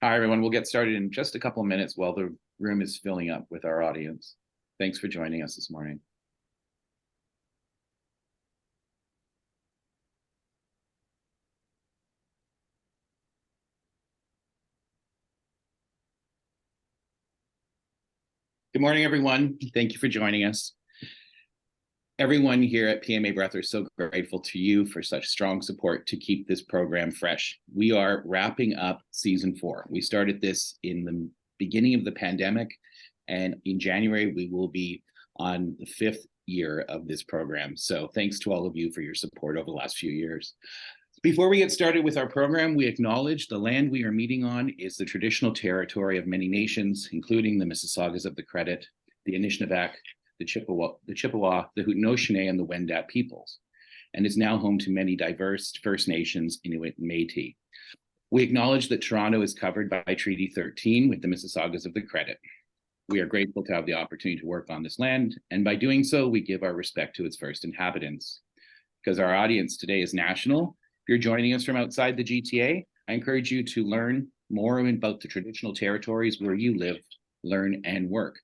Hi, everyone. We'll get started in just a couple of minutes while the room is filling up with our audience. Thanks for joining us this morning. Good morning, everyone. Thank you for joining us. Everyone here at PMA Brethour is so grateful to you for such strong support to keep this program fresh. We are wrapping up season 4. We started this in the beginning of the pandemic, and in January, we will be on the 5th year of this program. So thanks to all of you for your support over the last few years. Before we get started with our program, we acknowledge the land we are meeting on is the traditional territory of many nations, including the Mississaugas of the Credit, the Anishinaabe, the Chippewa, the Haudenosaunee, and the Wendat peoples, and is now home to many diverse First Nations, Inuit, and Métis. We acknowledge that Toronto is covered by Treaty 13 with the Mississaugas of the Credit. We are grateful to have the opportunity to work on this land, and by doing so, we give our respect to its first inhabitants. Because our audience today is national, if you're joining us from outside the GTA, I encourage you to learn more about the traditional territories where you live, learn, and work.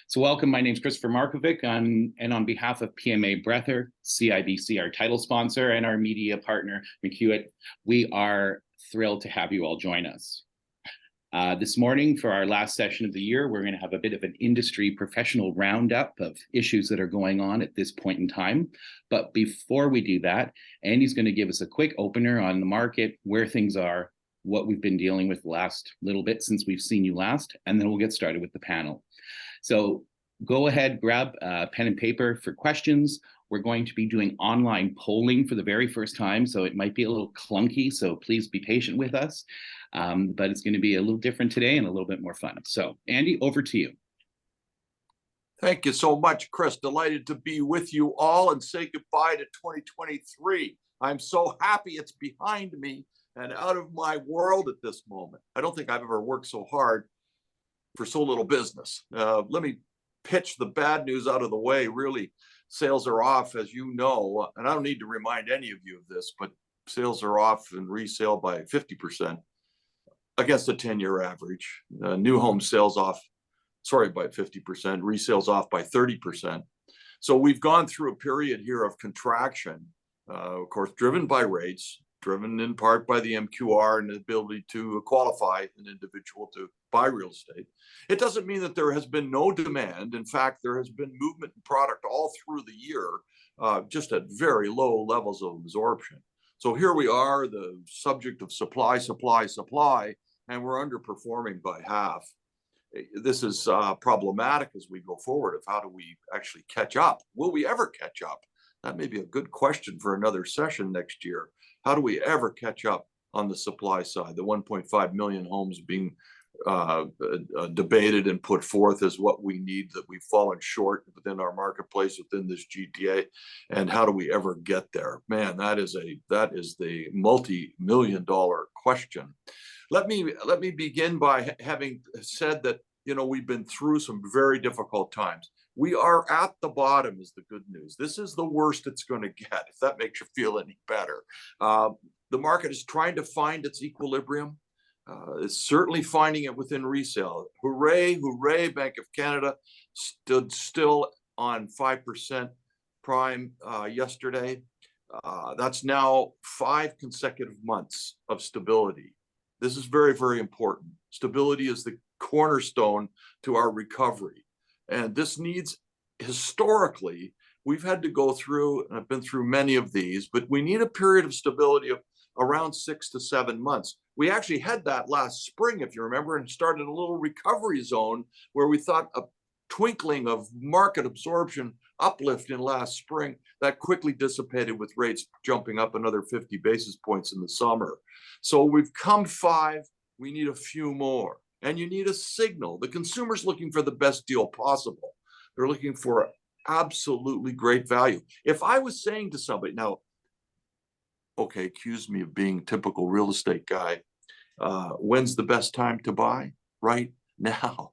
So welcome, my name is Christopher Markovic, and on behalf of PMA Brethour, CIBC, our title sponsor, and our media partner, McOuat, we are thrilled to have you all join us. This morning, for our last session of the year, we're going to have a bit of an industry professional roundup of issues that are going on at this point in time. But before we do that, Andy's going to give us a quick opener on the market, where things are, what we've been dealing with the last little bit since we've seen you last, and then we'll get started with the panel. So go ahead, grab pen and paper for questions. We're going to be doing online polling for the very first time, so it might be a little clunky, so please be patient with us. But it's going to be a little different today and a little bit more fun. So, Andy, over to you. Thank you so much, Chris. Delighted to be with you all and say goodbye to 2023. I'm so happy it's behind me and out of my world at this moment. I don't think I've ever worked so hard for so little business. Let me pitch the bad news out of the way. Really, sales are off, as you know, and I don't need to remind any of you of this, but sales are off in resale by 50% against the 10-year average. New home sales off, by 50%, resales off by 30%. So we've gone through a period here of contraction, of course, driven by rates, driven in part by the MQR and the ability to qualify an individual to buy real estate. It doesn't mean that there has been no demand. In fact, there has been movement in product all through the year, just at very low levels of absorption. So here we are, the subject of supply, and we're underperforming by half. This is problematic as we go forward of how do we actually catch up? Will we ever catch up? That may be a good question for another session next year. How do we ever catch up on the supply side? The 1.5 million homes being debated and put forth as what we need, that we've fallen short within our marketplace, within this GTA. And how do we ever get there? Man, that is the multi-million-dollar question. Let me begin by having said that, you know, we've been through some very difficult times. We are at the bottom is the good news. This is the worst it's going to get, if that makes you feel any better. The market is trying to find its equilibrium. It's certainly finding it within resale. Hooray, hooray, Bank of Canada stood still on 5% prime yesterday. That's now 5 consecutive months of stability. This is very, very important. Stability is the cornerstone to our recovery. And this needs, historically, we've had to go through, and I've been through many of these, but we need a period of stability of around 6 to 7 months. We actually had that last spring, if you remember, and started a little recovery zone where we thought a twinkling of market absorption uplift in last spring. That quickly dissipated with rates jumping up another 50 basis points in the summer. So we've come 5, we need a few more. And you need a signal. The consumer's looking for the best deal possible. They're looking for absolutely great value. If I was saying to somebody, now, okay, accuse me of being a typical real estate guy, when's the best time to buy? Right now.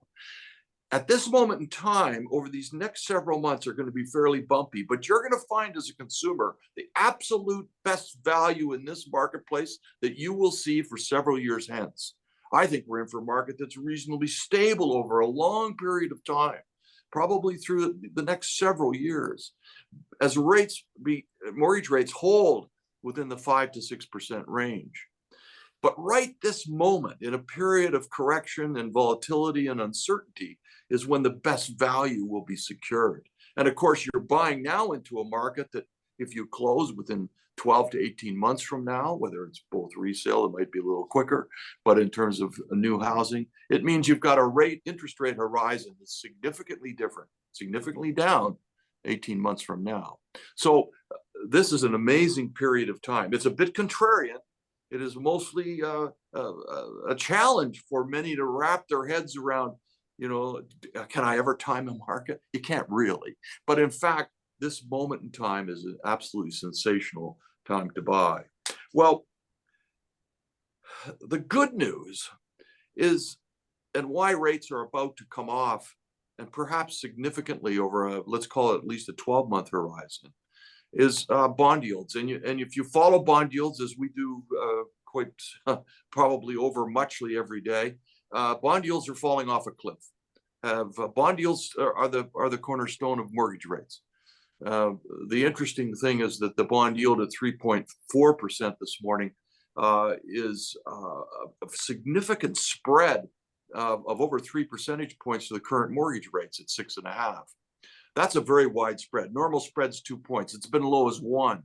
At this moment in time, over these next several months are going to be fairly bumpy, but you're going to find as a consumer the absolute best value in this marketplace that you will see for several years hence. I think we're in for a market that's reasonably stable over a long period of time, probably through the next several years, as mortgage rates hold within the 5 to 6% range. But right this moment, in a period of correction and volatility and uncertainty, is when the best value will be secured. And of course, you're buying now into a market that if you close within 12 to 18 months from now, whether it's both resale, it might be a little quicker, but in terms of new housing, it means you've got a interest rate horizon that's significantly different, significantly down 18 months from now. So this is an amazing period of time. It's a bit contrarian. It is mostly a challenge for many to wrap their heads around, can I ever time a market? You can't really. But in fact, this moment in time is an absolutely sensational time to buy. Well, the good news is, and why rates are about to come off, and perhaps significantly over let's call it at least a 12-month horizon, is bond yields. And if you follow bond yields, as we do quite probably over muchly every day, bond yields are falling off a cliff. Bond yields are the cornerstone of mortgage rates. The interesting thing is that the bond yield at 3.4% this morning is a significant spread of over 3 percentage points to the current mortgage rates at 6.5. That's a very wide spread. Normal spread's 2 points. It's been low as 1.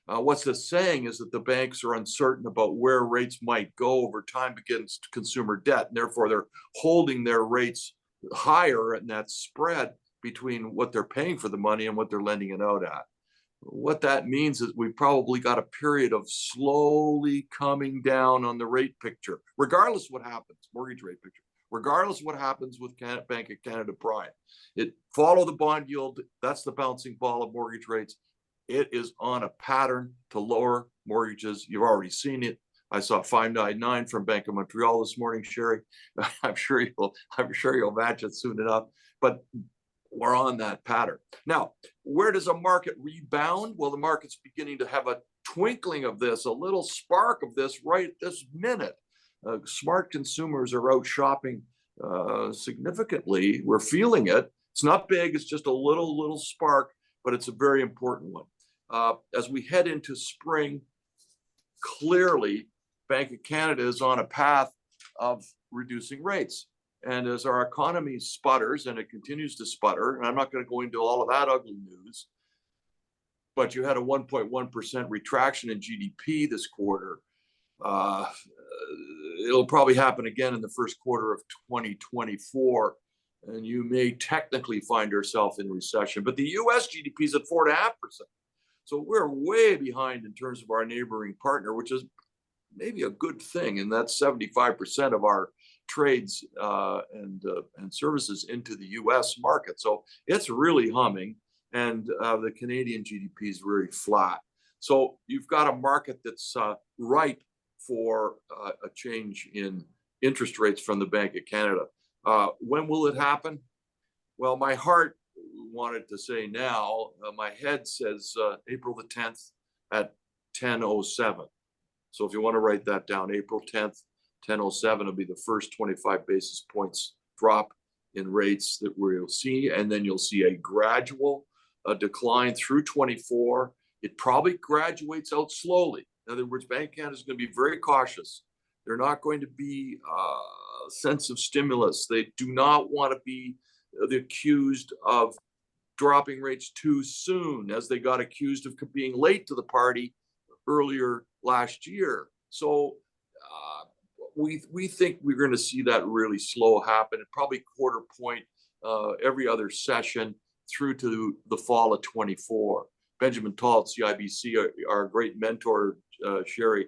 What's this saying is that the banks are uncertain about where rates might go over time against consumer debt, and therefore they're holding their rates higher in that spread between what they're paying for the money and what they're lending it out at. What that means is we've probably got a period of slowly coming down on the rate picture, regardless what happens, mortgage rate picture, regardless what happens with Bank of Canada Prime. It follow the bond yield. That's the bouncing ball of mortgage rates. It is on a pattern to lower mortgages. You've already seen it. I saw 599 from Bank of Montreal this morning, Sherry. I'm sure you'll match it soon enough. But we're on that pattern. Now, where does a market rebound? Well, the market's beginning to have a twinkling of this, a little spark of this right this minute. Smart consumers are out shopping significantly. We're feeling it. It's not big. It's just a little spark, but it's a very important one. As we head into spring, clearly, Bank of Canada is on a path of reducing rates. And as our economy sputters, and it continues to sputter, and I'm not going to go into all of that ugly news, but you had a 1.1% retraction in GDP this quarter. It'll probably happen again in the first quarter of 2024, and you may technically find yourself in recession. But the U.S. GDP is at 4.5%. So we're way behind in terms of our neighboring partner, which is maybe a good thing, and that's 75% of our trades and services into the U.S. market. So it's really humming, and the Canadian GDP is very flat. So you've got a market that's ripe for a change in interest rates from the Bank of Canada. When will it happen? Well, my heart wanted to say now. My head says April the 10th at 10:07. So if you want to write that down, April 10th, 10:07 will be the first 25 basis points drop in rates that we'll see. And then you'll see a gradual decline through 24. It probably graduates out slowly. In other words, Bank of Canada is going to be very cautious. They're not going to be a sense of stimulus. They do not want to be accused of dropping rates too soon, as they got accused of being late to the party earlier last year. So we think we're going to see that really slow happen, and probably quarter point every other session through to the fall of 24. Benjamin Tall at CIBC, our great mentor, Sherry,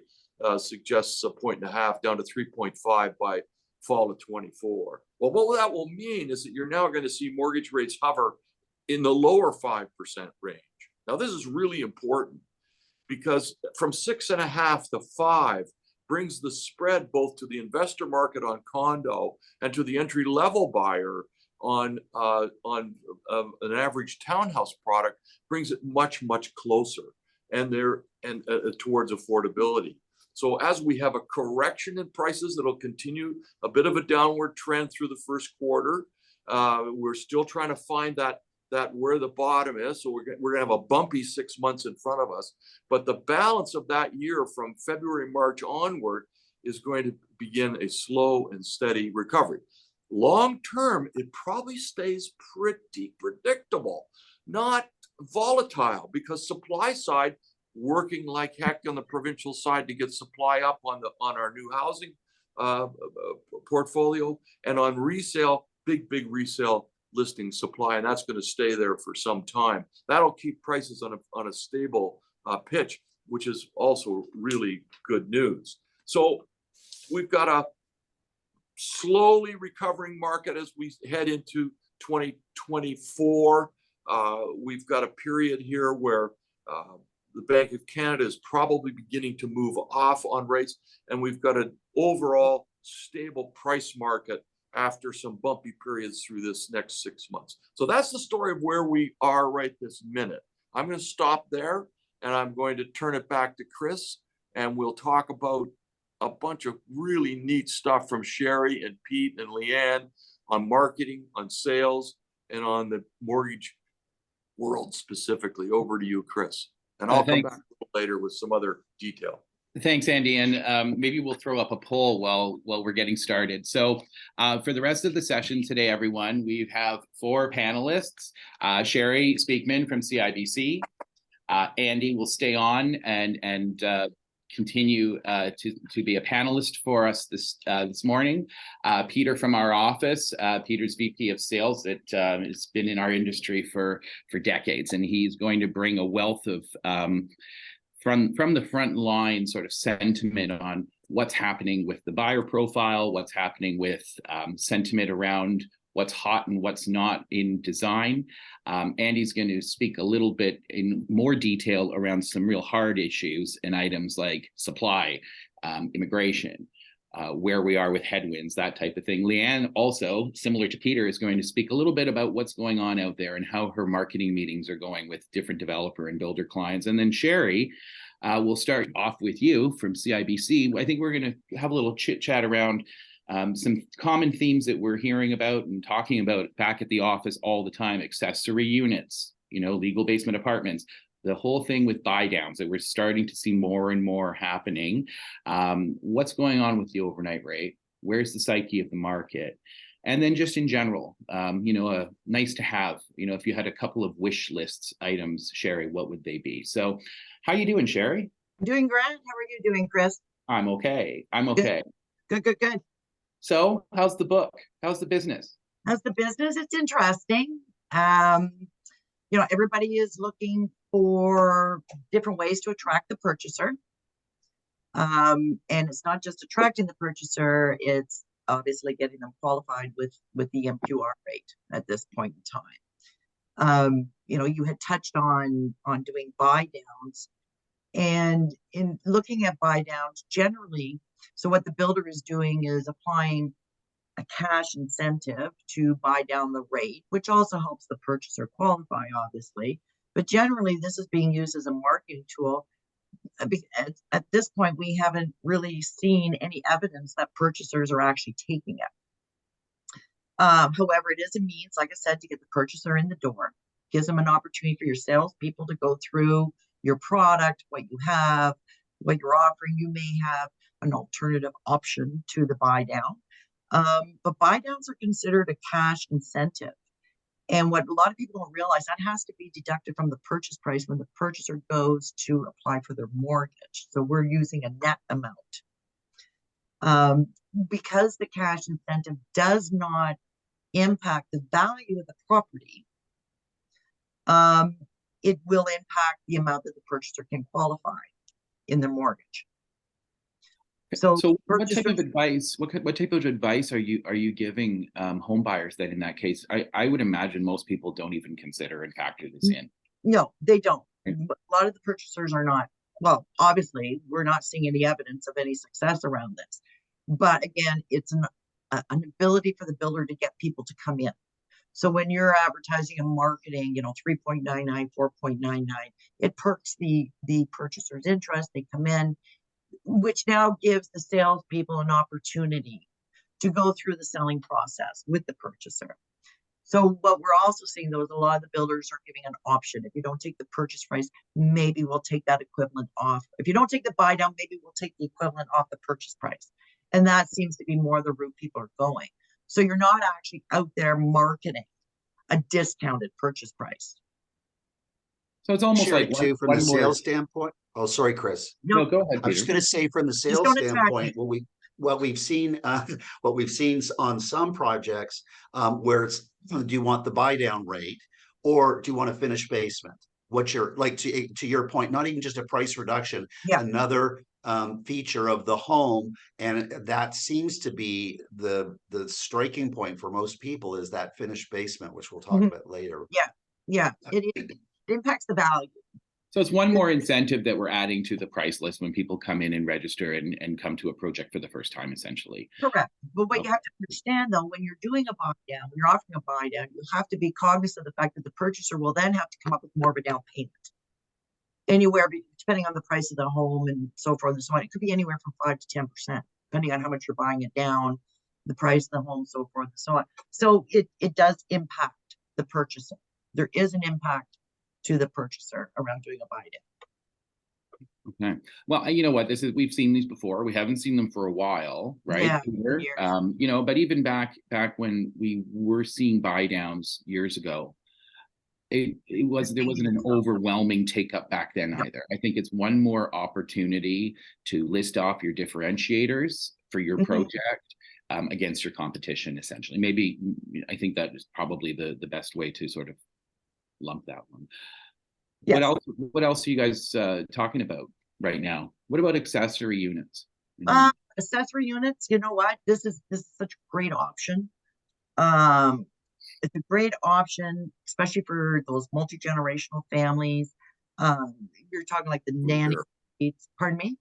suggests 1.5 points down to 3.5 by fall of 24. Well, what that will mean is that you're now going to see mortgage rates hover in the lower 5% range. Now, this is really important, because from 6.5 to 5 brings the spread both to the investor market on condo and to the entry-level buyer on an average townhouse product, brings it much closer and towards affordability. So as we have a correction in prices, that'll continue a bit of a downward trend through the first quarter. We're still trying to find that where the bottom is. So we're gonna have a bumpy 6 months in front of us. But the balance of that year from February, March onward is going to begin a slow and steady recovery. Long term, it probably stays pretty predictable, not volatile, because supply side working like heck on the provincial side to get supply up on our new housing portfolio, and on resale, big resale listing supply, and that's going to stay there for some time. That'll keep prices on a stable pitch, which is also really good news. So we've got a slowly recovering market as we head into 2024. We've got a period here where the Bank of Canada is probably beginning to move off on rates, and we've got an overall stable price market after some bumpy periods through this next 6 months. So that's the story of where we are right this minute. I'm going to stop there, and I'm going to turn it back to Chris, and we'll talk about a bunch of really neat stuff from Sherry and Pete and Lianne on marketing, on sales, and on the mortgage world specifically. Over to you, Chris. And I'll come back a little later with some other detail. Thanks, Andy. And maybe we'll throw up a poll while we're getting started. So for the rest of the session today, everyone, we have 4 panelists. Sherry Speakman from CIBC. Andy will stay on and continue to be a panelist for us this morning. Peter from our office, Peter's VP of Sales that has been in our industry for decades, and he's going to bring a wealth of from the front line sort of sentiment on what's happening with the buyer profile, what's happening with sentiment around what's hot and what's not in design. Andy's going to speak a little bit in more detail around some real hard issues and items like supply, immigration, where we are with headwinds, that type of thing. Lianne, also, similar to Peter, is going to speak a little bit about what's going on out there and how her marketing meetings are going with different developer and builder clients. And then Sherry, we'll start off with you from CIBC. I think we're going to have a little chit chat around some common themes that we're hearing about and talking about back at the office all the time: accessory units, legal basement apartments, the whole thing with buy downs that we're starting to see more and more happening. What's going on with the overnight rate? Where's the psyche of the market? And then just in general, nice to have, if you had a couple of wish lists items, Sherry, what would they be? So how you doing, Sherry? I'm doing great. How are you doing, Chris? I'm okay. Good. So how's the book? How's the business? How's the business? It's interesting. Everybody is looking for different ways to attract the purchaser. And it's not just attracting the purchaser, it's obviously getting them qualified with the MQR rate at this point in time. You had touched on doing buy downs, and in looking at buy downs generally, so what the builder is doing is applying a cash incentive to buy down the rate, which also helps the purchaser qualify, obviously. But generally, this is being used as a marketing tool. At this point, we haven't really seen any evidence that purchasers are actually taking it. However, it is a means, like I said, to get the purchaser in the door. Gives them an opportunity for your salespeople to go through your product, what you have, what you're offering. You may have an alternative option to the buy down. But buy downs are considered a cash incentive. And what a lot of people don't realize, that has to be deducted from the purchase price when the purchaser goes to apply for their mortgage. So we're using a net amount. Because the cash incentive does not impact the value of the property, it will impact the amount that the purchaser can qualify in their mortgage. So what type of advice? What type of advice are you giving home buyers then in that case? I would imagine most people don't even consider and factor this in. No, they don't. A lot of the purchasers are not. Well, obviously, we're not seeing any evidence of any success around this. But again, it's an ability for the builder to get people to come in. So when you're advertising and marketing, 3.99, 4.99, it perks the purchaser's interest. They come in. which now gives the salespeople an opportunity to go through the selling process with the purchaser. So what we're also seeing, though, is a lot of the builders are giving an option. If you don't take the purchase price, maybe we'll take that equivalent off. If you don't take the buy down, maybe we'll take the equivalent off the purchase price. And that seems to be more the route people are going. So you're not actually out there marketing a discounted purchase price. So it's almost Sherry, like too, from the sales standpoint. Oh, sorry, Chris. No, go ahead, I was Peter. going to say from the sales don't attack standpoint, me. what we've seen on some projects where it's, do you want the buy down rate or do you want a finished basement? What's your, like, to your point, not even just a price reduction, Yeah. another feature of the home, and that seems to be the striking point for most people is that finished basement, which we'll talk about later. Yeah, it impacts the value. So it's one more incentive that we're adding to the price list when people come in and register and come to a project for the first time, essentially. Correct. But what you have to understand, though, when you're doing a buy down, when you're offering a buy down, you have to be cognizant of the fact that the purchaser will then have to come up with more of a down payment. Anywhere, depending on the price of the home and so forth and so on. It could be anywhere from 5 to 10%, depending on how much you're buying it down, the price of the home, so forth and so on. So it does impact the purchaser. There is an impact to the purchaser around doing a buy down. Okay. Well, you know what? We've seen these before. We haven't seen them for a while, right? Yeah, Peter? years. You know, but even back when we were seeing buy downs years ago, there wasn't an overwhelming take up back then either. I think it's one more opportunity to list off your differentiators for your project against your competition, essentially. Maybe I think that is probably the best way to sort of lump that one. Yes. What else are you guys talking about right now? What about accessory units? Accessory units, you know what? This is such a great option. It's a great option, especially for those multi-generational families. You're talking like the nanny suites. Pardon me?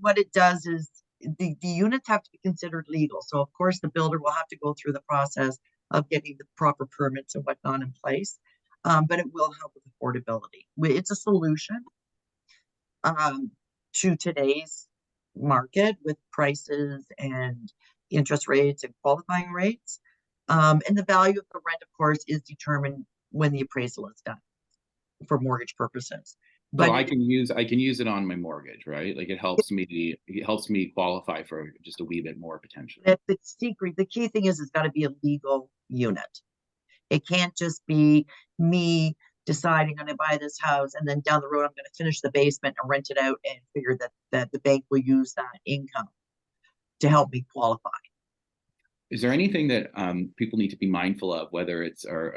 What it does is the units have to be considered legal. So of course the builder will have to go through the process of getting the proper permits and whatnot in place. But it will help with affordability. It's a solution to today's market with prices and interest rates and qualifying rates. And the value of the rent, of course, is determined when the appraisal is done for mortgage purposes. But so I can use it on my mortgage, right? Like it helps me qualify for just a wee bit more potentially. The secret, the key thing is it's got to be a legal unit. It can't just be me deciding I'm going to buy this house and then down the road I'm going to finish the basement and rent it out and figure that the bank will use that income to help me qualify. Is there anything that people need to be mindful of, whether it's out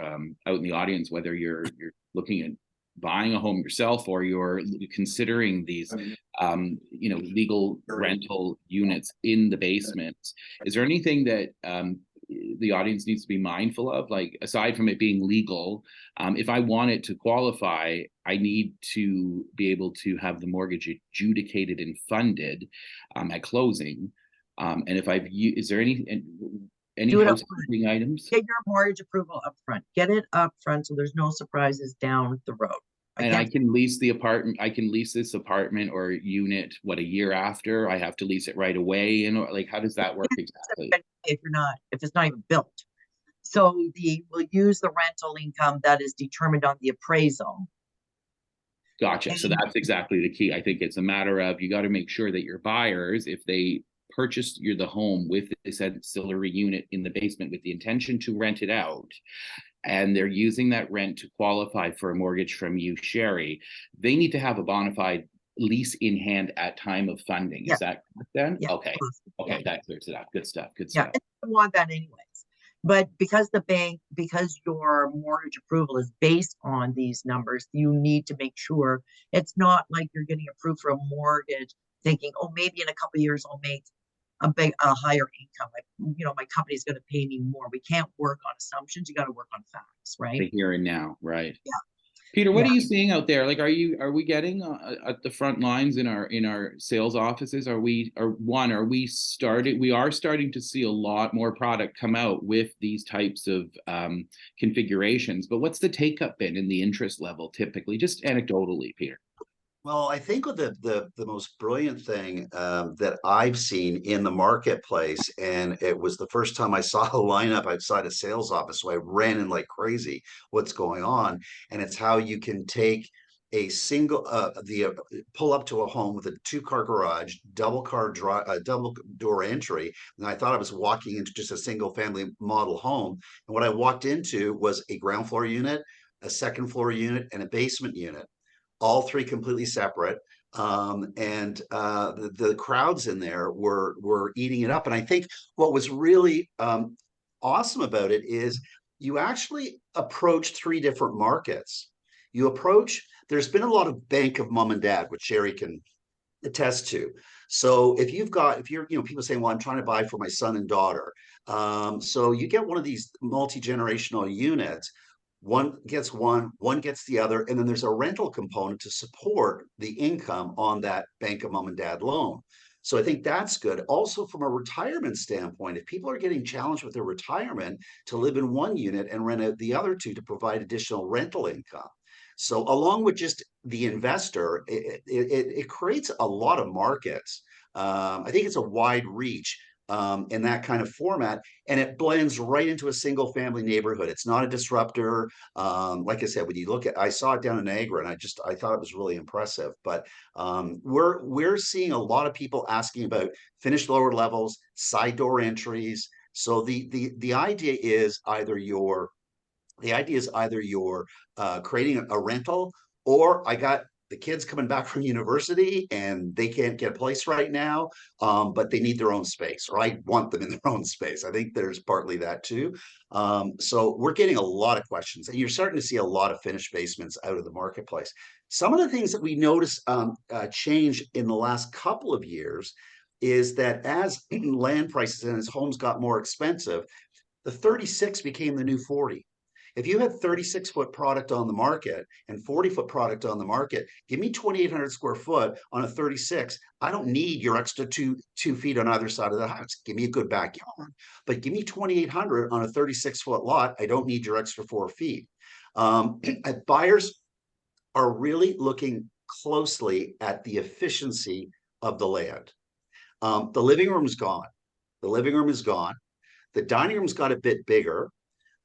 in the audience, whether you're looking at buying a home yourself or you're considering these legal rental units in the basement? Is there anything that the audience needs to be mindful of, like aside from it being legal? If I want it to qualify, I need to be able to have the mortgage adjudicated and funded at closing. And if is there any housekeeping items? Get your mortgage approval up front. Get it up front so there's no surprises down the road. I can lease the apartment. I can lease this apartment or unit. What, a year after? I have to lease it right away, and like, how does that work exactly? If it's not even built, so we'll use the rental income that is determined on the appraisal. Gotcha. So that's exactly the key. I think it's a matter of you got to make sure that your buyers, if they purchased the home with this ancillary unit in the basement with the intention to rent it out, and they're using that rent to qualify for a mortgage from you, Sherry, they need to have a bona fide lease in hand at time of funding. Yeah. Is that correct then? Yeah. Okay. Yeah. That clears it up. Good stuff. Yeah, I want that anyways. But because your mortgage approval is based on these numbers, you need to make sure it's not like you're getting approved for a mortgage thinking, oh, maybe in a couple of years I'll make a higher income. My company's going to pay me more. We can't work on assumptions. You got to work on facts, right? The here and now, right? Yeah. Peter, what are you seeing out there? Like, are we getting at the front lines in our sales offices? We are starting to see a lot more product come out with these types of configurations. But what's the take up been in the interest level typically, just anecdotally, Peter? Well, I think what the most brilliant thing that I've seen in the marketplace, and it was the first time I saw a lineup outside a sales office, so I ran in like crazy. What's going on? And it's how you can take a single pull up to a home with a two-car garage, double door entry. And I thought I was walking into just a single family model home, and what I walked into was a ground floor unit, a second floor unit, and a basement unit, all three completely separate. The crowds in there were eating it up. And I think what was really awesome about it is you actually approach three different markets. You approach, there's been a lot of bank of mom and dad, which Sherry can attest to. So if you're, people saying, well, I'm trying to buy for my son and daughter. So you get one of these multi-generational units, one gets one gets the other, and then there's a rental component to support the income on that bank of mom and dad loan. So I think that's good. Also, from a retirement standpoint, if people are getting challenged with their retirement, to live in one unit and rent out the other two to provide additional rental income. So along with just the investor, it creates a lot of markets. I think it's a wide reach in that kind of format, and it blends right into a single family neighborhood. It's not a disruptor. Like I said, when you look at, I saw it down in Niagara, and I thought it was really impressive. But we're seeing a lot of people asking about finished lower levels, side door entries. So the idea is either you're creating a rental, or I got the kids coming back from university and they can't get a place right now, but they need their own space, or I want them in their own space. I think there's partly that too. So we're getting a lot of questions, and you're starting to see a lot of finished basements out of the marketplace. Some of the things that we notice change in the last couple of years is that as land prices and as homes got more expensive, the 36 became the new 40. If you had 36-foot product on the market and 40-foot product on the market, give me 2,800 square foot on a 36. I don't need your extra two feet on either side of the house. Give me a good backyard, but give me 2,800 on a 36-foot lot. I don't need your extra 4 feet. Buyers are really looking closely at the efficiency of the land. The living room is gone. The living room is gone. The dining room's got a bit bigger.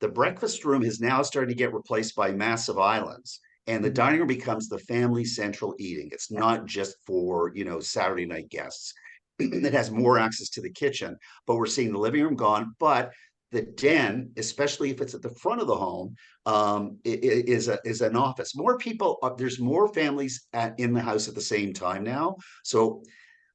The breakfast room is now starting to get replaced by massive islands, and the dining room becomes the family central eating. It's not just for, Saturday night guests. It has more access to the kitchen, but we're seeing the living room gone. But the den, especially if it's at the front of the home, is an office. More people, there's more families in the house at the same time now. So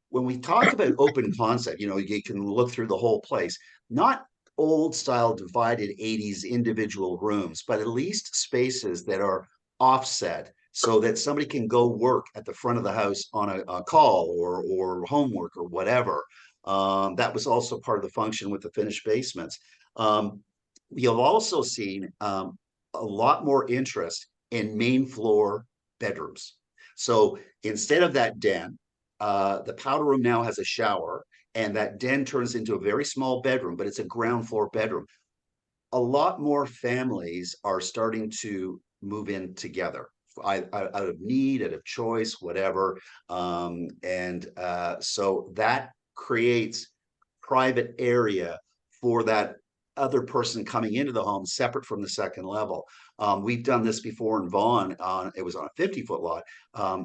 when we talk about open concept, you can look through the whole place, not old style divided 80s individual rooms, but at least spaces that are offset so that somebody can go work at the front of the house on a call or homework or whatever. That was also part of the function with the finished basements. You've also seen a lot more interest in main floor bedrooms. So instead of that den, the powder room now has a shower, and that den turns into a very small bedroom, but it's a ground floor bedroom. A lot more families are starting to move in together out of need, out of choice, whatever. So that creates private area for that other person coming into the home separate from the second level. We've done this before in Vaughan. It was on a 50-foot lot,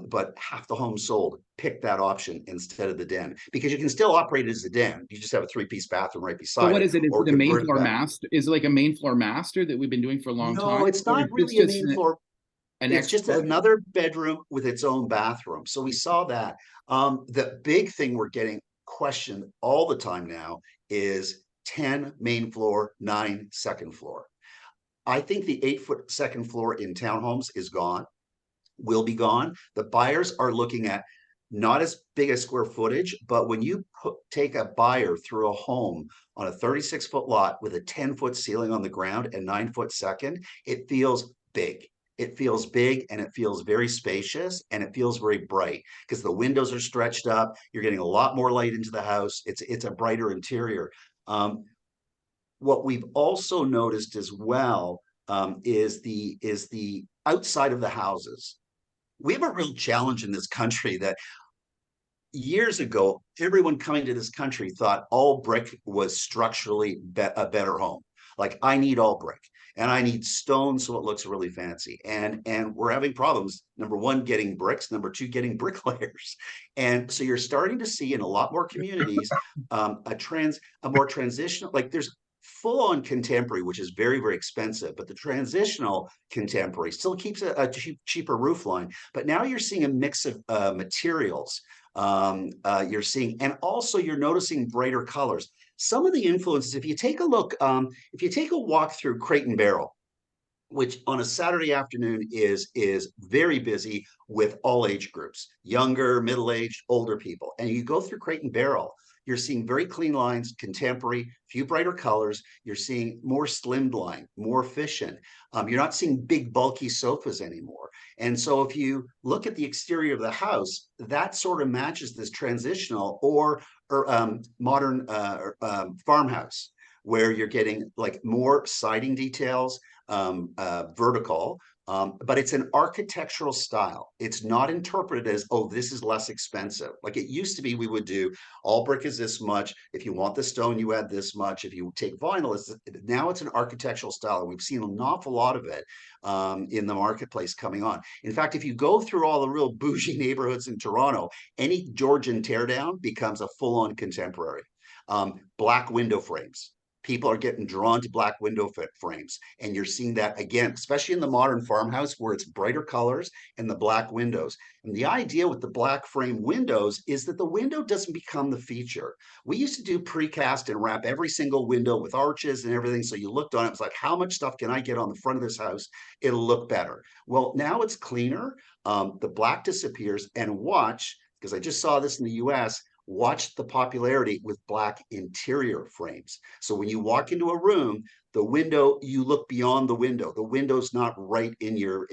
but half the home sold. Pick that option instead of the den, because you can still operate it as a den. You just have a 3-piece bathroom right beside So what is it? Is or it a main convert it floor back. master? Is it like a main floor master that we've been doing for a long time? No, it's Or not is this really a just main floor. an It's just extra? another bedroom with its own bathroom. So we saw that. The big thing we're getting questioned all the time now is 10 main floor, 9 second floor. I think the 8-foot second floor in townhomes is gone, will be gone. The buyers are looking at not as big a square footage, but when you take a buyer through a home on a 36-foot lot with a 10-foot ceiling on the ground and 9-foot second, it feels big. It feels big, and it feels very spacious, and it feels very bright because the windows are stretched up. You're getting a lot more light into the house. It's a brighter interior. What we've also noticed as well is the outside of the houses. we have a real challenge in this country that years ago, everyone coming to this country thought all brick was structurally a better home. Like, I need all brick and I need stone so it looks really fancy. And we're having problems. Number one, getting bricks. Number two, getting bricklayers. And so you're starting to see in a lot more communities a more transitional, like there's full on contemporary, which is very, very expensive, but the transitional contemporary still keeps a cheaper roof line. But now you're seeing a mix of materials. You're seeing, and also you're noticing brighter colors. Some of the influences, if you take a look, if you take a walk through Crate and Barrel, which on a Saturday afternoon is very busy with all age groups, younger, middle-aged, older people. And you go through Crate and Barrel, you're seeing very clean lines, contemporary, few brighter colors. You're seeing more slimline, more efficient. You're not seeing big, bulky sofas anymore. And so if you look at the exterior of the house, that sort of matches this transitional or modern farmhouse, where you're getting like more siding details, vertical, but it's an architectural style. It's not interpreted as, oh, this is less expensive. Like it used to be, we would do all brick is this much. If you want the stone, you add this much. If you take vinyl, now it's an architectural style. And we've seen an awful lot of it in the marketplace coming on. In fact, if you go through all the real bougie neighborhoods in Toronto, any Georgian teardown becomes a full-on contemporary. Black window frames. People are getting drawn to black window frames. And you're seeing that again, especially in the modern farmhouse where it's brighter colors and the black windows. And the idea with the black frame windows is that the window doesn't become the feature. We used to do precast and wrap every single window with arches and everything. So you looked on it, it's like, how much stuff can I get on the front of this house? It'll look better. Well, now it's cleaner. The black disappears, and watch, because I just saw this in the US, watch the popularity with black interior frames. So when you walk into a room, the window, you look beyond the window. The window's not right in your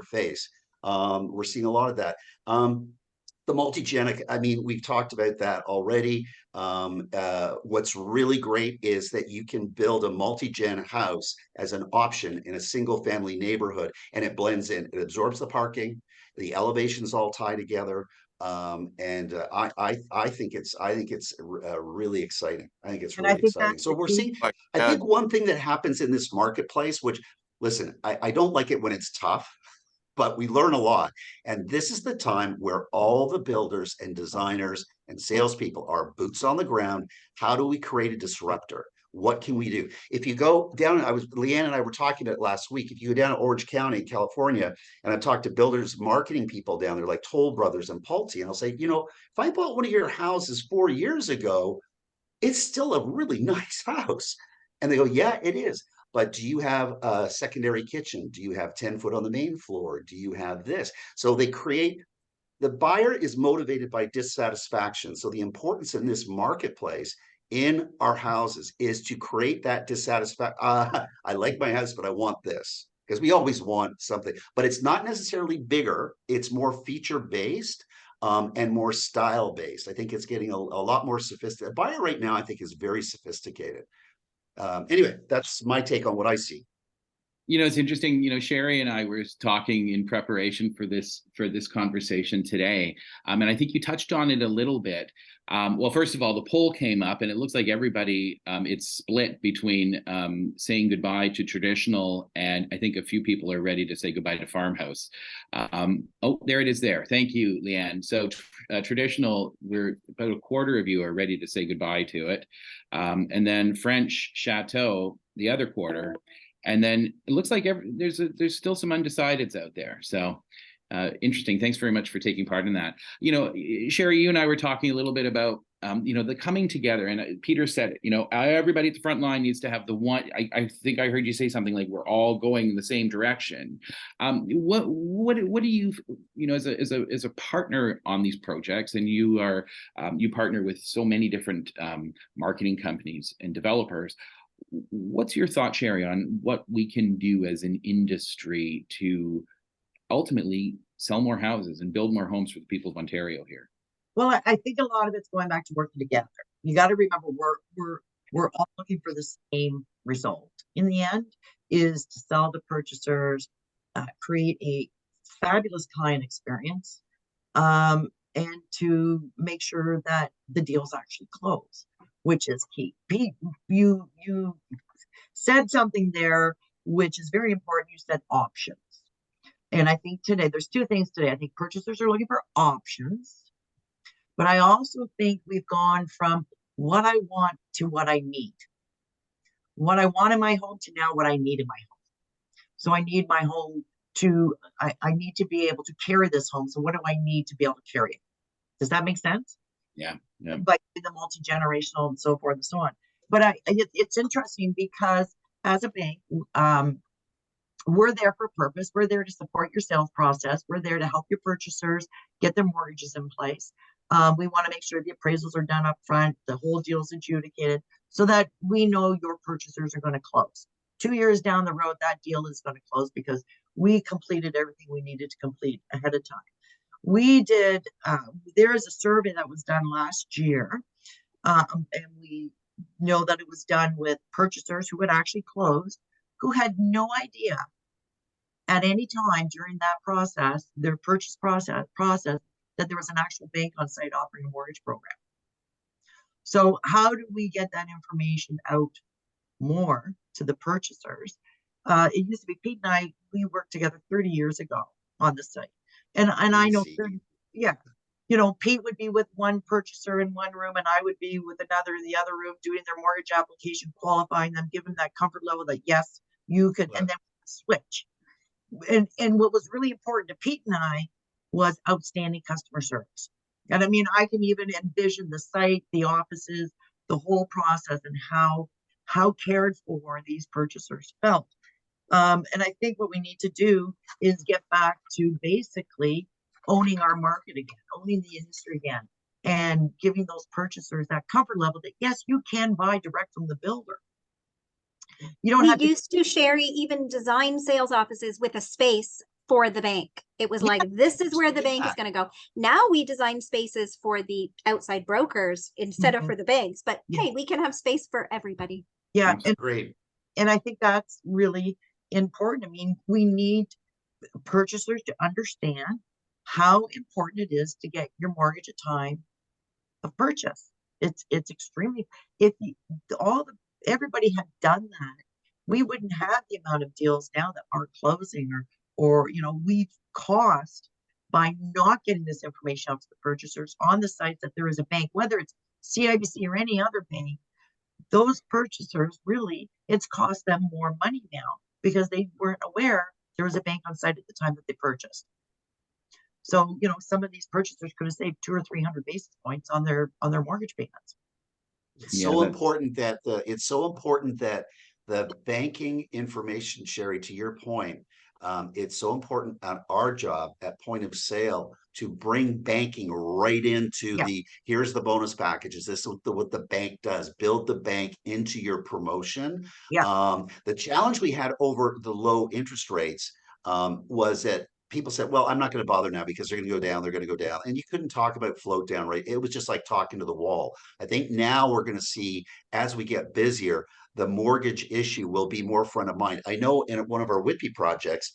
face. We're seeing a lot of that. The multi-genic, I mean, we've talked about that already. What's really great is that you can build a multi-gen house as an option in a single family neighborhood, and it blends in. It absorbs the parking, the elevations all tie together. I think it's really exciting. I think it's really exciting. So we're seeing, I think one thing that happens in this marketplace, which, listen, I don't like it when it's tough, but we learn a lot. And this is the time where all the builders and designers and salespeople are boots on the ground. How do we create a disruptor? What can we do? If you go down, Lianne and I were talking about it last week. If you go down to Orange County, California, and I've talked to builders, marketing people down there like Toll Brothers and Pulte, and I'll say, you know, if I bought one of your houses 4 years ago, it's still a really nice house. And they go, yeah, it is. But do you have a secondary kitchen? Do you have 10 foot on the main floor? Do you have this? So they create, the buyer is motivated by dissatisfaction. So the importance in this marketplace in our houses is to create that dissatisfaction. I like my house, but I want this, because we always want something, but it's not necessarily bigger. It's more feature based and more style based. I think it's getting a lot more sophisticated. A buyer right now, I think, is very sophisticated. Anyway, that's my take on what I see. You know, it's interesting, you know, Sherry and I were talking in preparation for this conversation today. And I think you touched on it a little bit. Well, first of all, the poll came up and it looks like everybody, it's split between saying goodbye to traditional, and I think a few people are ready to say goodbye to farmhouse. Oh, there it is there. Thank you, Lianne. So traditional, we're about a quarter of you are ready to say goodbye to it. And then French Chateau, the other quarter. And then it looks like there's still some undecideds out there. So interesting. Thanks very much for taking part in that. You know, Sherry, you and I were talking a little bit about, you know, the coming together. And Peter said, you know, everybody at the front line needs to have the one. I think I heard you say something like we're all going in the same direction. What do you, you know, as a partner on these projects, and you partner with so many different marketing companies and developers. What's your thought, Sherry, on what we can do as an industry to ultimately sell more houses and build more homes for the people of Ontario here? Well, I think a lot of it's going back to working together. You got to remember we're all looking for the same result. In the end, is to sell to purchasers, create a fabulous client experience, and to make sure that the deals actually close, which is key. Pete, you said something there which is very important. You said options. And I think today, there's two things today. I think purchasers are looking for options, but I also think we've gone from what I want to what I need. What I want in my home to now what I need in my home. So I need my home to, I need to be able to carry this home. So what do I need to be able to carry it? Does that make sense? Yeah. Yeah. But the multi-generational and so forth and so on. But it's interesting because as a bank, we're there for a purpose. We're there to support your sales process. We're there to help your purchasers get their mortgages in place. We want to make sure the appraisals are done up front, the whole deal is adjudicated, so that we know your purchasers are going to close. 2 years down the road, that deal is going to close because we completed everything we needed to complete ahead of time. We did, there is a survey that was done last year, and we know that it was done with purchasers who had actually closed, who had no idea at any time during that process, their purchase process, that there was an actual bank on site offering a mortgage program. So how do we get that information out more to the purchasers? It used to be Pete and I, we worked together 30 years ago on the site. And I know, yeah, you know, Pete would be with one purchaser in one room and I would be with another in the other room doing their mortgage application, qualifying them, giving that comfort level that yes, you could, and then switch. And what was really important to Pete and I was outstanding customer service. And I mean, I can even envision the site, the offices, the whole process, and how cared for these purchasers felt. And I think what we need to do is get back to basically owning our market again, owning the industry again, and giving those purchasers that comfort level that yes, you can buy direct from the builder. You don't have to. We used to, Sherry, even design sales offices with a space for the bank. It was like, this is where the bank is going to go. Now we design spaces for the outside brokers instead of for the banks, but hey, we can have space for everybody. Yeah, and Great. And I think that's really important. I mean, we need purchasers to understand how important it is to get your mortgage at time of purchase. It's extremely, if you, everybody had done that, we wouldn't have the amount of deals now that aren't closing, or you know, we've cost by not getting this information out to the purchasers on the sites that there is a bank, whether it's CIBC or any other bank. Those purchasers, really, it's cost them more money now because they weren't aware there was a bank on site at the time that they purchased. So, you know, some of these purchasers could have saved 200 or 300 basis points on their mortgage payments. It's so important that the banking information, Sherry, to your point, it's so important on our job at point of sale to bring banking right into here's the bonus packages. This is what the bank does, build the bank into your promotion. The challenge we had over the low interest rates was that people said, well, I'm not going to bother now because they're going to go down, and you couldn't talk about float down rate. It was just like talking to the wall. I think now we're going to see, as we get busier, the mortgage issue will be more front of mind. I know in one of our Whitby projects,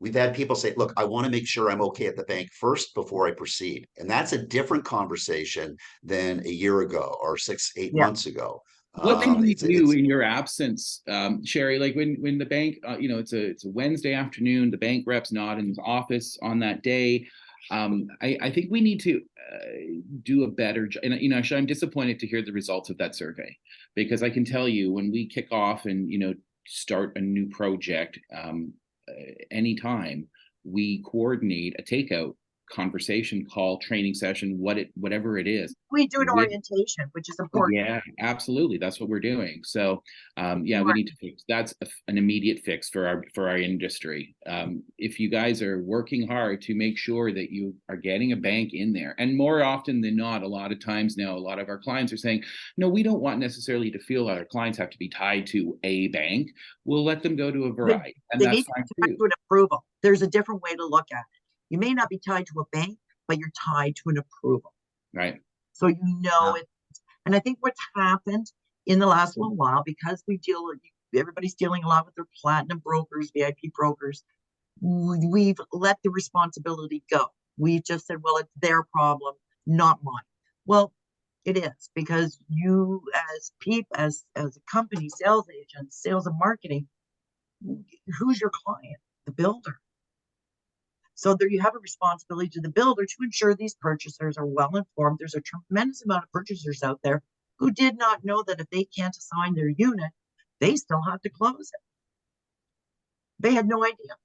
we've had people say, look, I want to make sure I'm okay at the bank first before I proceed. And that's a different conversation than a year ago or 6-8 months ago. What can we do in your absence, Sherry? Like when the bank, you know, it's a Wednesday afternoon, the bank rep's not in his office on that day. I think we need to do a better job. And, you know, I'm disappointed to hear the results of that survey, because I can tell you when we kick off and, you know, start a new project, anytime we coordinate a takeout conversation call, training session, whatever it is. We do an orientation, which is important. Yeah, absolutely. That's what we're doing. So we need to fix. That's an immediate fix for our industry. If you guys are working hard to make sure that you are getting a bank in there, and more often than not, a lot of times now, a lot of our clients are saying, no, we don't want necessarily to feel that our clients have to be tied to a bank. We'll let them go to a variety. And they that's need fine to be tied to an approval. There's a different way to look at it. You may not be tied to a bank, but you're tied to an approval. Right. So you know it. And I think what's happened in the last little while, because everybody's dealing a lot with their platinum brokers, VIP brokers, we've let the responsibility go. We've just said, well, it's their problem, not mine. Well, it is, because you as a company, sales agents, sales and marketing, who's your client? The builder. So there you have a responsibility to the builder to ensure these purchasers are well informed. There's a tremendous amount of purchasers out there who did not know that if they can't assign their unit, they still have to close it. They had no idea.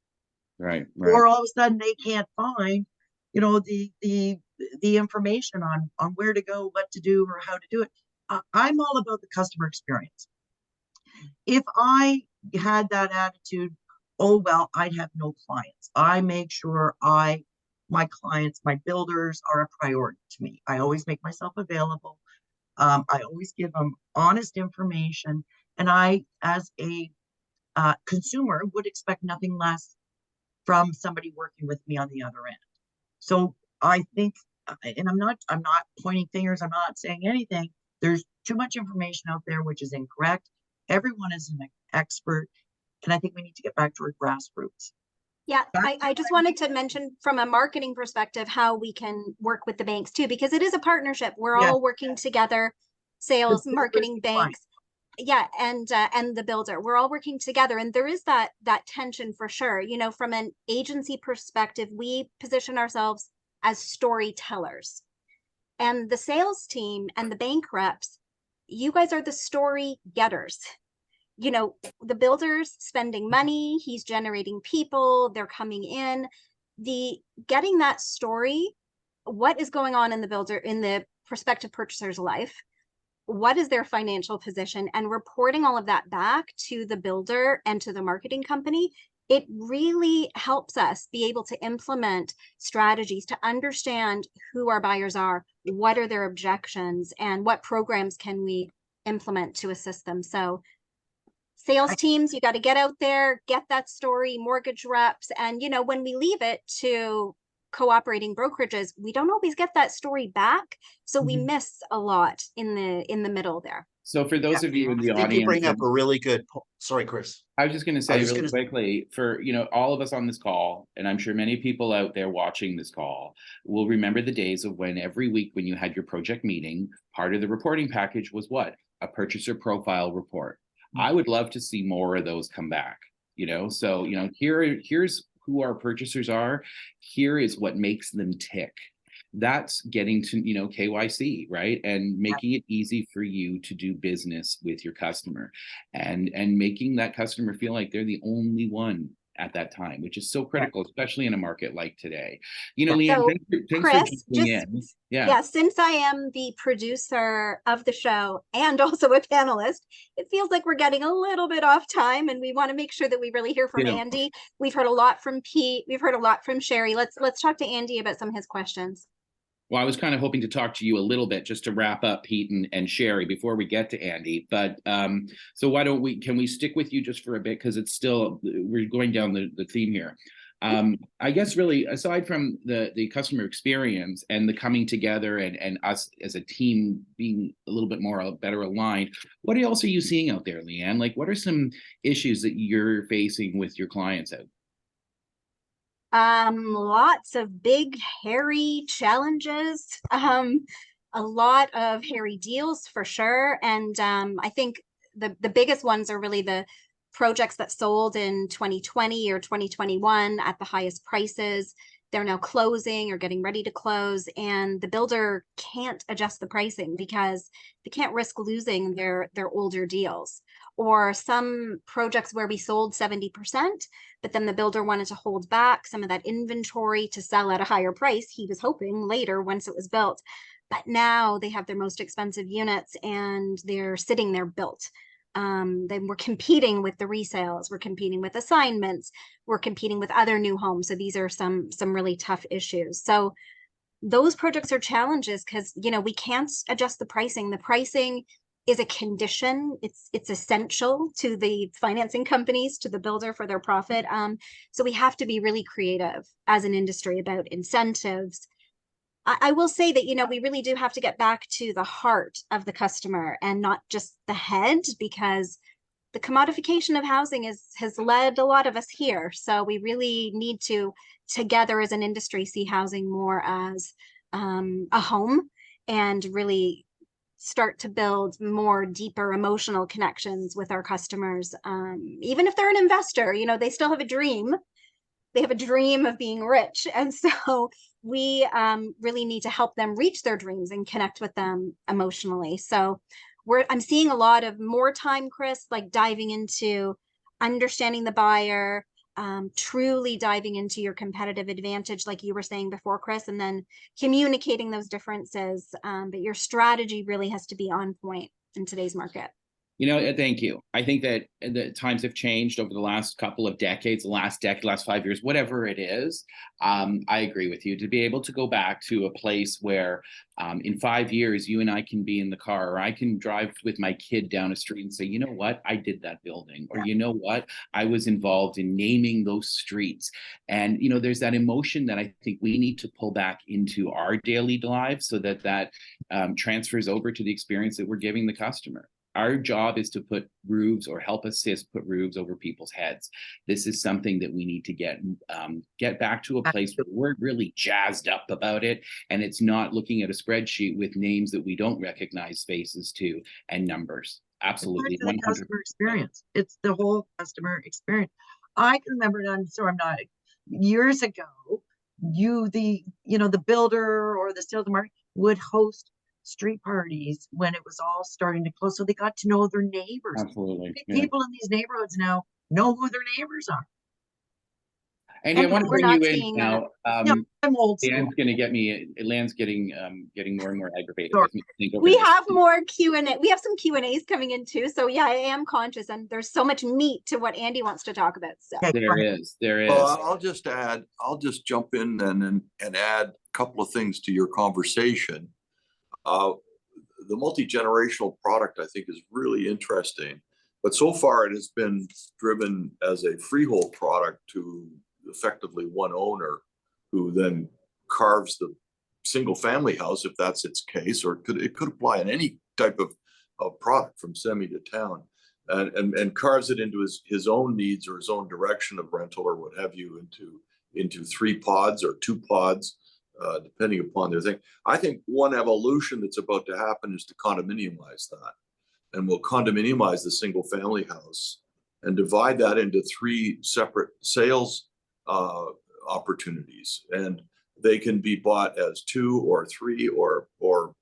Right. Or all of a sudden they can't find, you know, the information on where to go, what to do, or how to do it. I'm all about the customer experience. If I had that attitude, oh, well, I'd have no clients. I make sure my clients, my builders are a priority to me. I always make myself available. I always give them honest information. And I, as a consumer, would expect nothing less from somebody working with me on the other end. So I think, and I'm not pointing fingers, I'm not saying anything. There's too much information out there which is incorrect. Everyone is an expert, and I think we need to get back to our grassroots. Yeah, I just wanted to mention from a marketing perspective how we can work with the banks too, because it is a partnership. We're all working together, sales, marketing, banks. Yeah, and the builder. We're all working together, and there is that tension for sure. You know, from an agency perspective, we position ourselves as storytellers. And the sales team and the bank reps, you guys are the story getters. You know, the builder's spending money, he's generating people, they're coming in. Getting that story, what is going on in the prospective purchaser's life? What is their financial position, and reporting all of that back to the builder and to the marketing company, it really helps us be able to implement strategies to understand who our buyers are, what are their objections, and what programs can we implement to assist them. So sales teams, you got to get out there, get that story, mortgage reps. And, you know, when we leave it to cooperating brokerages, we don't always get that story back. So we miss a lot in the middle there. So for those of you in the I think audience, you bring up a really good sorry, Chris. I was just going to say really quickly, for all of us on this call, and I'm sure many people out there watching this call will remember the days of when every week when you had your project meeting, part of the reporting package was what? A purchaser profile report. I would love to see more of those come back. So here's who our purchasers are. Here is what makes them tick. That's getting to KYC, right? And making it easy for you to do business with your customer, and making that customer feel like they're the only one at that time, which is so critical, especially in a market like today. Lianne, thanks Chris, for jumping in. Yeah, since I am the producer of the show and also a panelist, it feels like we're getting a little bit off time, and we want to make sure that we really hear from Andy. We've heard a lot from Pete. We've heard a lot from Sherry. Let's talk to Andy about some of his questions. Well, I was kind of hoping to talk to you a little bit just to wrap up Pete and Sherry before we get to Andy. But so can we stick with you just for a bit, because we're going down the theme here. I guess really, aside from the customer experience and the coming together and us as a team being a little bit more better aligned, what else are you seeing out there, Lianne? Like, what are some issues that you're facing with your clients out? Lots of big, hairy challenges, a lot of hairy deals for sure. And I think the biggest ones are really the projects that sold in 2020 or 2021 at the highest prices. They're now closing or getting ready to close, and the builder can't adjust the pricing because they can't risk losing their older deals. Or some projects where we sold 70%, but then the builder wanted to hold back some of that inventory to sell at a higher price. He was hoping later once it was built, but now they have their most expensive units and they're sitting there built. Then we're competing with the resales, we're competing with assignments, we're competing with other new homes. So these are some really tough issues. So those projects are challenges because, we can't adjust the pricing. The pricing is a condition. It's essential to the financing companies, to the builder for their profit. So we have to be really creative as an industry about incentives. I will say that, we really do have to get back to the heart of the customer and not just the head, because the commodification of housing has led a lot of us here. So we really need to, together as an industry, see housing more as a home, and really start to build more deeper emotional connections with our customers. Even if they're an investor, you know, they still have a dream. They have a dream of being rich. And so we really need to help them reach their dreams and connect with them emotionally. So I'm seeing a lot of more time, Chris, like diving into understanding the buyer, truly diving into your competitive advantage, like you were saying before, Chris, and then communicating those differences. But your strategy really has to be on point in today's market. You know, thank you. I think that the times have changed over the last couple of decades, the last decade, last 5 years, whatever it is. I agree with you. To be able to go back to a place where in 5 years, you and I can be in the car, or I can drive with my kid down a street and say, you know what, I did that building, or you know what, I was involved in naming those streets. And, you know, there's that emotion that I think we need to pull back into our daily lives so that that transfers over to the experience that we're giving the customer. Our job is to put roofs, or help assist put roofs over people's heads. This is something that we need to get back to a place where we're really jazzed up about it, and it's not looking at a spreadsheet with names that we don't recognize faces to and numbers. Absolutely, It's the customer experience. It's the whole customer experience. I can remember, and I'm sorry, I'm not, years ago, the builder or the sales market would host street parties when it was all starting to close, so they got to know their neighbors. Absolutely. People in these neighborhoods now know who their neighbors are. And I want to bring you in now. I'm old school. Lianne's getting more and more aggravated Sorry. with me. We have more Q&A. We have some Q&As coming in too. So yeah, I am conscious, and there's so much meat to what Andy wants to talk about. So There is. Well, I'll just jump in and add a couple of things to your conversation. The multi-generational product, I think, is really interesting, but so far it has been driven as a freehold product to effectively one owner, who then carves the single family house, if that's its case, or it could apply in any type of product from semi to town, and carves it into his own needs or his own direction of rental or what have you, into 3 pods or 2 pods. Depending upon their thing. I think one evolution that's about to happen is to condominiumize that. And we'll condominiumize the single family house and divide that into 3 separate sales opportunities. And they can be bought as 2 or 3 or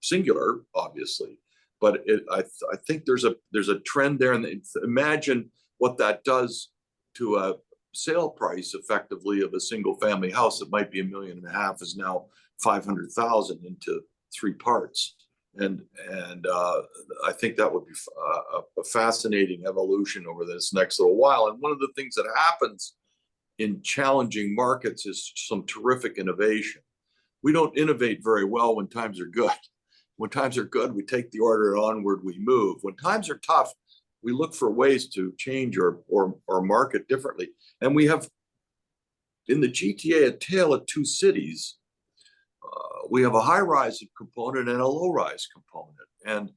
singular, obviously. But I think there's a trend there. And imagine what that does to a sale price effectively of a single family house that might be $1.5 million is now $500,000 into 3 parts. And I think that would be a fascinating evolution over this next little while. And one of the things that happens in challenging markets is some terrific innovation. We don't innovate very well when times are good. When times are good, we take the order and onward we move. When times are tough, we look for ways to change or market differently. And we have, in the GTA, a tale of 2 cities. We have a high-rise component and a low-rise component. And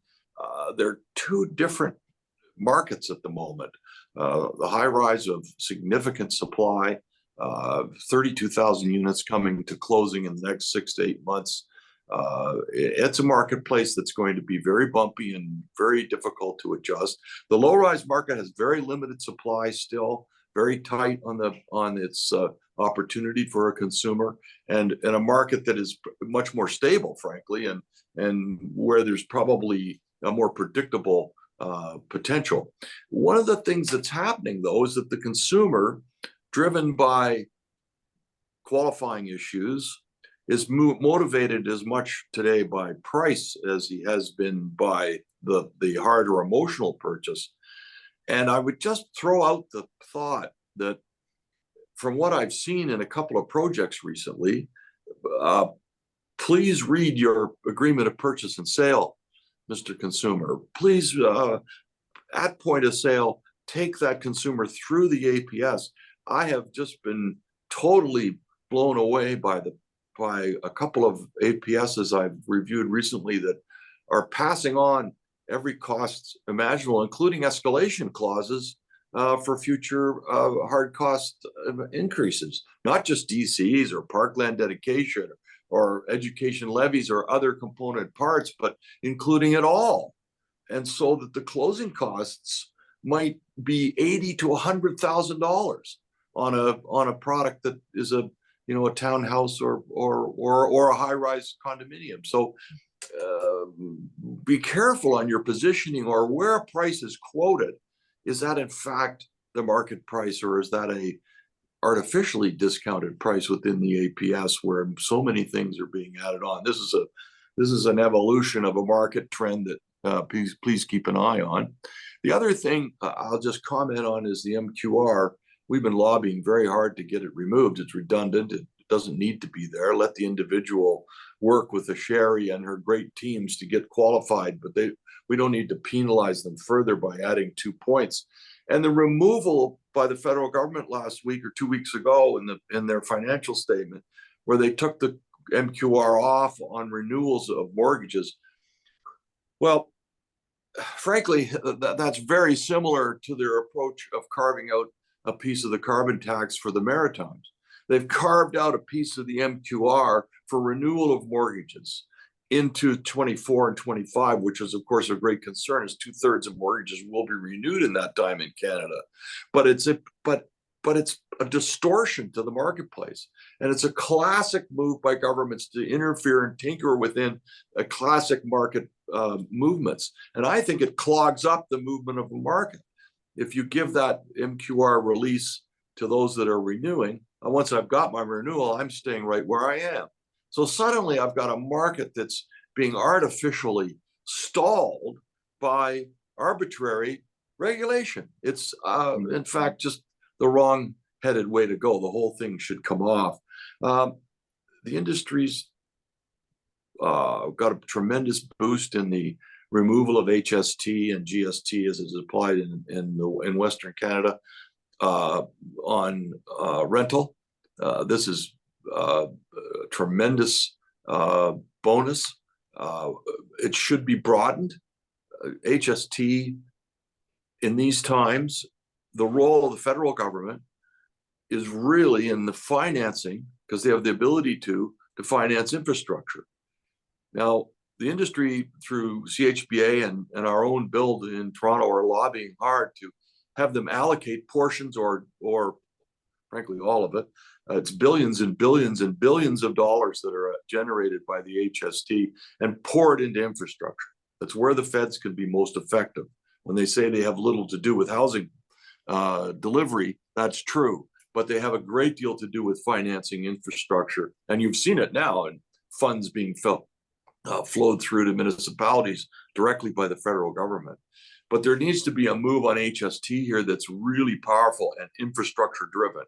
they're 2 different markets at the moment. The high-rise of significant supply, 32,000 units coming to closing in the next 6 to 8 months. It's a marketplace that's going to be very bumpy and very difficult to adjust. The low-rise market has very limited supply still, very tight on its opportunity for a consumer, and a market that is much more stable, frankly, and where there's probably a more predictable potential. One of the things that's happening, though, is that the consumer, driven by qualifying issues, is motivated as much today by price as he has been by the hard or emotional purchase. And I would just throw out the thought that from what I've seen in a couple of projects recently, please read your agreement of purchase and sale, Mr. Consumer. Please, at point of sale, take that consumer through the APS. I have just been totally blown away by a couple of APSs I've reviewed recently that are passing on every cost imaginable, including escalation clauses for future hard cost increases, not just DCs or parkland dedication or education levies or other component parts, but including it all. And so that the closing costs might be $80,000 to $100,000 on a product that is a townhouse or a high-rise condominium. So be careful on your positioning or where a price is quoted. Is that in fact the market price, or is that a artificially discounted price within the APS where so many things are being added on? This is an evolution of a market trend that please keep an eye on. The other thing I'll just comment on is the MQR. We've been lobbying very hard to get it removed. It's redundant. It doesn't need to be there. Let the individual work with the Sherry and her great teams to get qualified, but we don't need to penalize them further by adding 2 points. And the removal by the federal government last week or 2 weeks ago in their financial statement, where they took the MQR off on renewals of mortgages. Well, frankly, that's very similar to their approach of carving out a piece of the carbon tax for the Maritimes. They've carved out a piece of the MQR for renewal of mortgages into 24 and 25, which is, of course, a great concern, as 2/3 of mortgages will be renewed in that time in Canada. But it's a distortion to the marketplace. And it's a classic move by governments to interfere and tinker within a classic market movements. And I think it clogs up the movement of a market. If you give that MQR release to those that are renewing, and once I've got my renewal, I'm staying right where I am. So suddenly I've got a market that's being artificially stalled by arbitrary regulation. It's in fact just the wrong-headed way to go. The whole thing should come off. The industry's got a tremendous boost in the removal of HST and GST as it's applied in Western Canada on rental. This is a tremendous bonus. It should be broadened. HST in these times, the role of the federal government is really in the financing, because they have the ability to finance infrastructure. Now, the industry through CHBA and our own build in Toronto are lobbying hard to have them allocate portions or frankly, all of it. It's billions and billions and billions of dollars that are generated by the HST and pour it into infrastructure. That's where the feds can be most effective. When they say they have little to do with housing delivery, that's true, but they have a great deal to do with financing infrastructure. And you've seen it now in funds being flowed through to municipalities directly by the federal government. But there needs to be a move on HST here that's really powerful and infrastructure driven.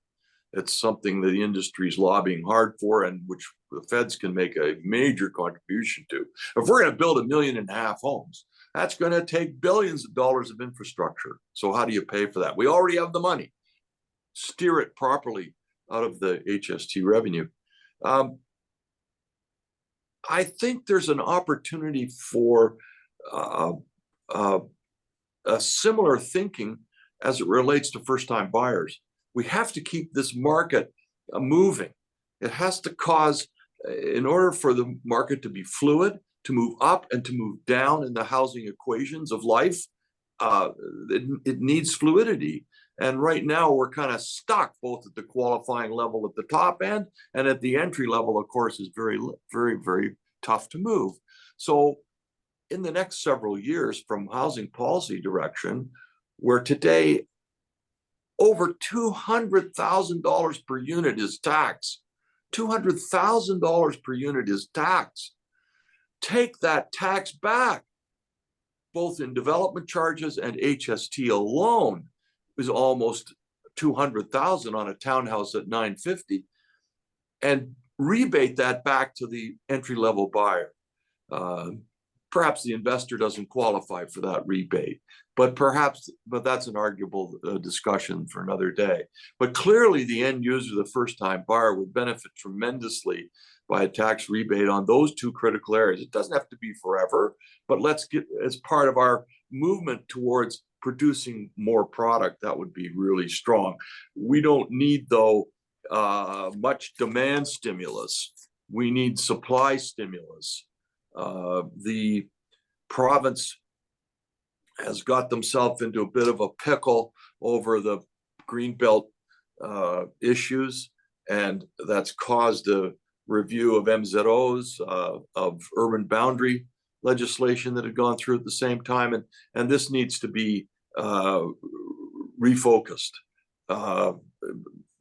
It's something that the industry is lobbying hard for, and which the feds can make a major contribution to. If we're going to build 1.5 million homes, that's going to take billions of dollars of infrastructure. So how do you pay for that? We already have the money. Steer it properly out of the HST revenue. I think there's an opportunity for a similar thinking as it relates to first-time buyers. We have to keep this market moving. It has to cause, in order for the market to be fluid, to move up and to move down in the housing equations of life, it needs fluidity. And right now we're kind of stuck both at the qualifying level at the top end and at the entry level, of course, is very, very, very tough to move. So in the next several years from housing policy direction, where today over $200,000 per unit is tax, $200,000 per unit is tax. Take that tax back, both in development charges and HST alone is almost $200,000 on a townhouse at $950, and rebate that back to the entry-level buyer. perhaps the investor doesn't qualify for that rebate, but that's an arguable discussion for another day. But clearly the end user, the first-time buyer, would benefit tremendously by a tax rebate on those two critical areas. It doesn't have to be forever, but let's get, as part of our movement towards producing more product, that would be really strong. We don't need, though, much demand stimulus. We need supply stimulus. The province has got themselves into a bit of a pickle over the Greenbelt issues, and that's caused a review of MZOs, of urban boundary legislation that had gone through at the same time, and this needs to be refocused.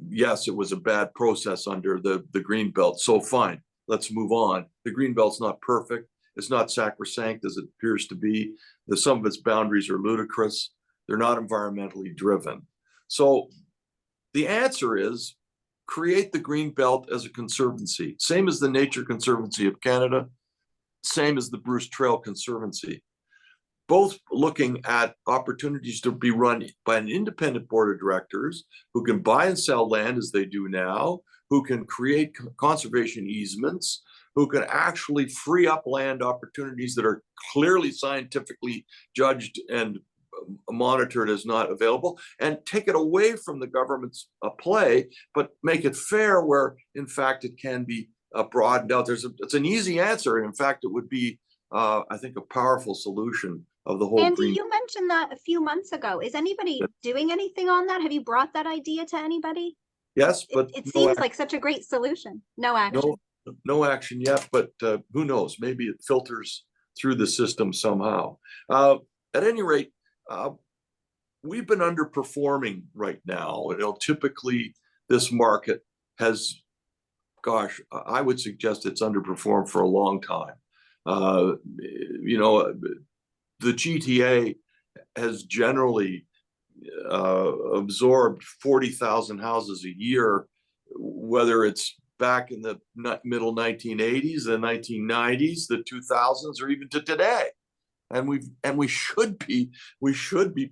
Yes, it was a bad process under the Greenbelt, so fine, let's move on. The Greenbelt's not perfect. It's not sacrosanct as it appears to be. Some of its boundaries are ludicrous. They're not environmentally driven. So the answer is create the Greenbelt as a conservancy, same as the Nature Conservancy of Canada, same as the Bruce Trail Conservancy, both looking at opportunities to be run by an independent board of directors who can buy and sell land as they do now, who can create conservation easements, who can actually free up land opportunities that are clearly scientifically judged and monitored as not available, and take it away from the government's play, but make it fair where, in fact, it can be broadened out. It's an easy answer. And in fact, it would be, I think, a powerful solution of the whole. Andy, you mentioned that a few months ago. Is anybody doing anything on that? Have you brought that idea to anybody? Yes, but it seems like such a great solution. No action. No action yet, but who knows? Maybe it filters through the system somehow. At any rate, we've been underperforming right now. Typically this market has, gosh, I would suggest it's underperformed for a long time. The GTA has generally absorbed 40,000 houses a year, whether it's back in the middle 1980s, the 1990s, the 2000s, or even to today. And we should be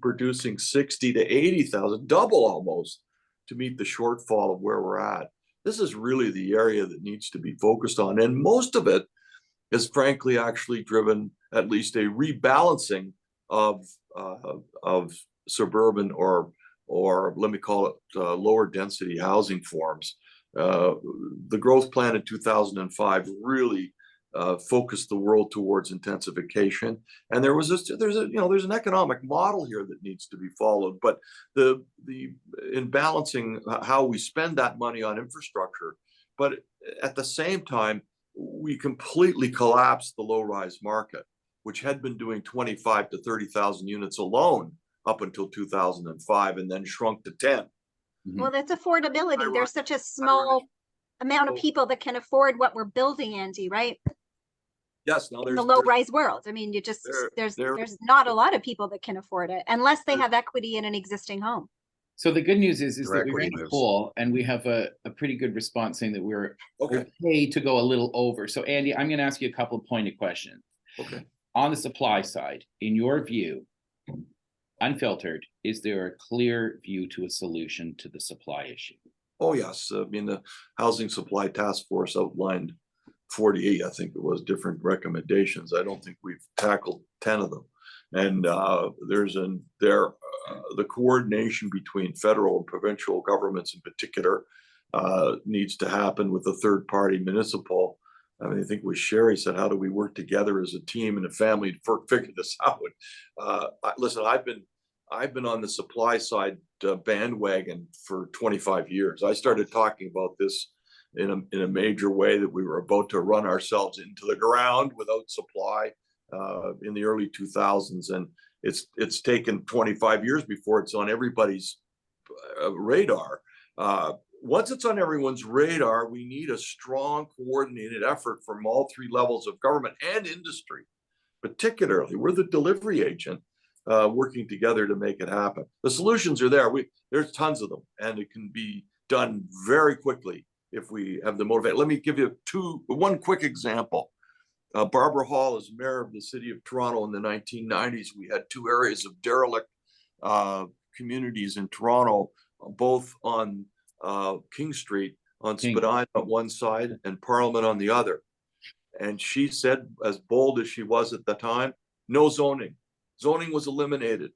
producing 60 to 80,000, double almost, to meet the shortfall of where we're at. This is really the area that needs to be focused on, and most of it is frankly actually driven at least a rebalancing of suburban or let me call it lower density housing forms. The growth plan in 2005 really focused the world towards intensification, and there's an economic model here that needs to be followed. But in balancing how we spend that money on infrastructure, but at the same time, we completely collapsed the low-rise market, which had been doing 25 to 30,000 units alone up until 2005, and then shrunk to 10. Well, that's affordability. There's such a small amount of people that can afford what we're building, Andy, right? Yes. Now, in the low-rise world. I mean, there's not a lot of people that can afford it unless they have equity in an existing home. So the good news is that we ran a poll and we have a pretty good response saying that we're okay to go a little over. So Andy, I'm going to ask you a couple of pointed questions. Okay. On the supply side, in your view, unfiltered, is there a clear view to a solution to the supply issue? Oh, yes. I mean, the Housing Supply Task Force outlined 48, I think it was, different recommendations. I don't think we've tackled 10 of them. And the coordination between federal and provincial governments in particular needs to happen with a third party municipal. I mean, I think with Sherry said, how do we work together as a team and a family to figure this out? Listen, I've been on the supply side bandwagon for 25 years. I started talking about this in a major way, that we were about to run ourselves into the ground without supply in the early 2000s, and it's taken 25 years before it's on everybody's radar. Once it's on everyone's radar, we need a strong coordinated effort from all three levels of government and industry. Particularly, we're the delivery agent, working together to make it happen. The solutions are there. There's tons of them, and it can be done very quickly if we have the motivation. Let me give you one quick example. Barbara Hall, as mayor of the city of Toronto in the 1990s, we had two areas of derelict communities in Toronto, both on King Street, on Spadina on one side and Parliament on the other. And she said, as bold as she was at the time, no zoning. Zoning was eliminated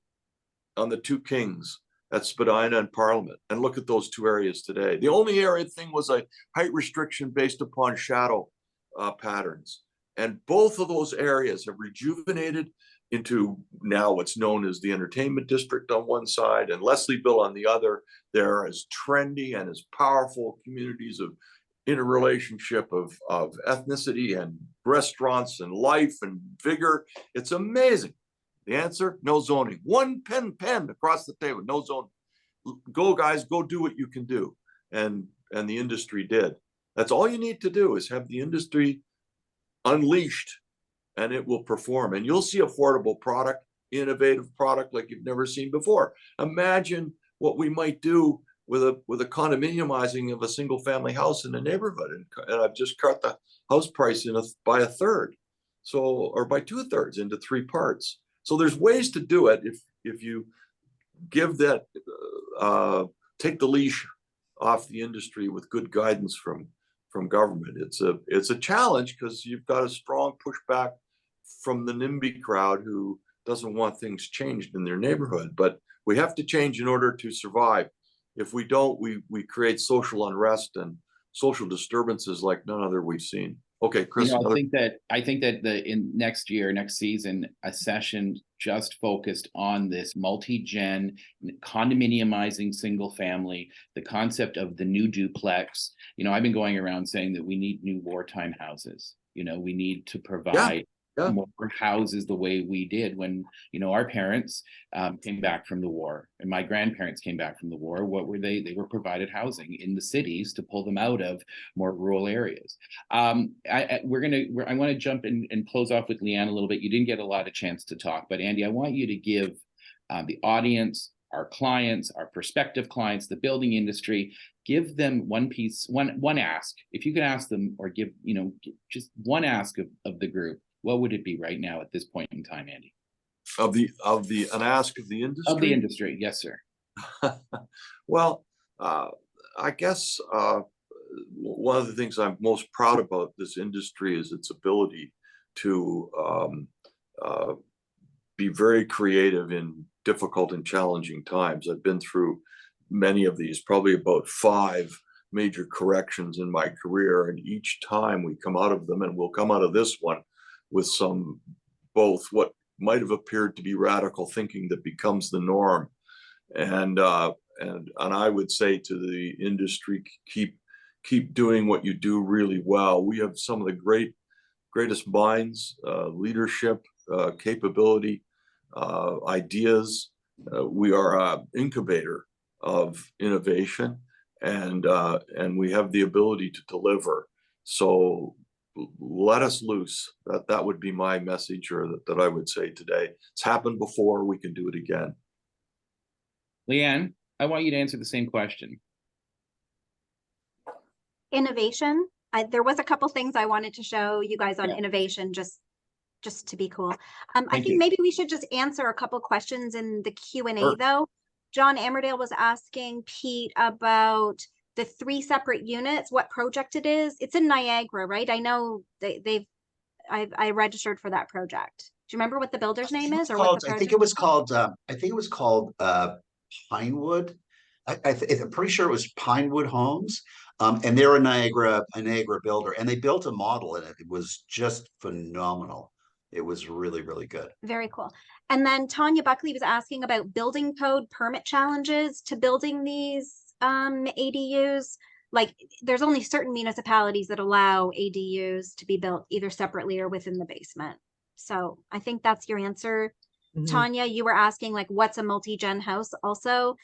on the two Kings at Spadina and Parliament. And look at those two areas today. The only area thing was a height restriction based upon shadow patterns. And both of those areas have rejuvenated into now what's known as the entertainment district on one side and Leslieville on the other. They're as trendy and as powerful communities of interrelationship of ethnicity and restaurants and life and vigor. It's amazing. The answer, no zoning. One pen across the table, no zoning. Go guys, go do what you can do. And the industry did. That's all you need to do, is have the industry unleashed, and it will perform. And you'll see affordable product, innovative product like you've never seen before. Imagine what we might do with a condominiumizing of a single family house in a neighborhood. And I've just cut the house price by a third. So, or by 2/3 into 3 parts. So there's ways to do it if you give that, take the leash off the industry with good guidance from government. It's a challenge because you've got a strong pushback from the NIMBY crowd who doesn't want things changed in their neighborhood. But we have to change in order to survive. If we don't, we create social unrest and social disturbances like none other we've seen. Okay, Chris. I think that in next season, a session just focused on this multi-gen condominiumizing single family, the concept of the new duplex. I've been going around saying that we need new wartime houses. We need to provide more houses the way we did when, our parents came back from the war and my grandparents came back from the war. What were they? They were provided housing in the cities to pull them out of more rural areas. I want to jump in and close off with Lianne a little bit. You didn't get a lot of chance to talk, but Andy, I want you to give the audience, our clients, our prospective clients, the building industry, give them one ask. If you could ask them or give, just one ask of the group, what would it be right now at this point in time, Andy? An ask of the industry? Of the industry, yes, sir. Well, I guess one of the things I'm most proud about this industry is its ability to be very creative in difficult and challenging times. I've been through many of these, probably about 5 major corrections in my career, and each time we come out of them, and we'll come out of this one with some, both what might have appeared to be radical thinking that becomes the norm. And I would say to the industry, keep doing what you do really well. We have some of the greatest minds, leadership, capability, ideas. We are an incubator of innovation, and we have the ability to deliver. So let us loose. That would be my message, or that I would say today. It's happened before. We can do it again. Lianne, I want you to answer the same question. Innovation. There was a couple things I wanted to show you guys on innovation, just to be cool. I think maybe we should just answer a couple questions in the Q&A though. John Amerdale was asking Pete about the 3 separate units, what project it is. It's in Niagara, right? I know I registered for that project. Do you remember what the builder's name is, or what the project? I think it was called Pinewood. I'm pretty sure it was Pinewood Homes. And they're a Niagara builder, and they built a model in it. It was just phenomenal. It was really, really good. Very cool. And then Tanya Buckley was asking about building code permit challenges to building these ADUs. Like, there's only certain municipalities that allow ADUs to be built either separately or within the basement. So I think that's your answer. Tanya, you were asking like, what's a multi-gen house also?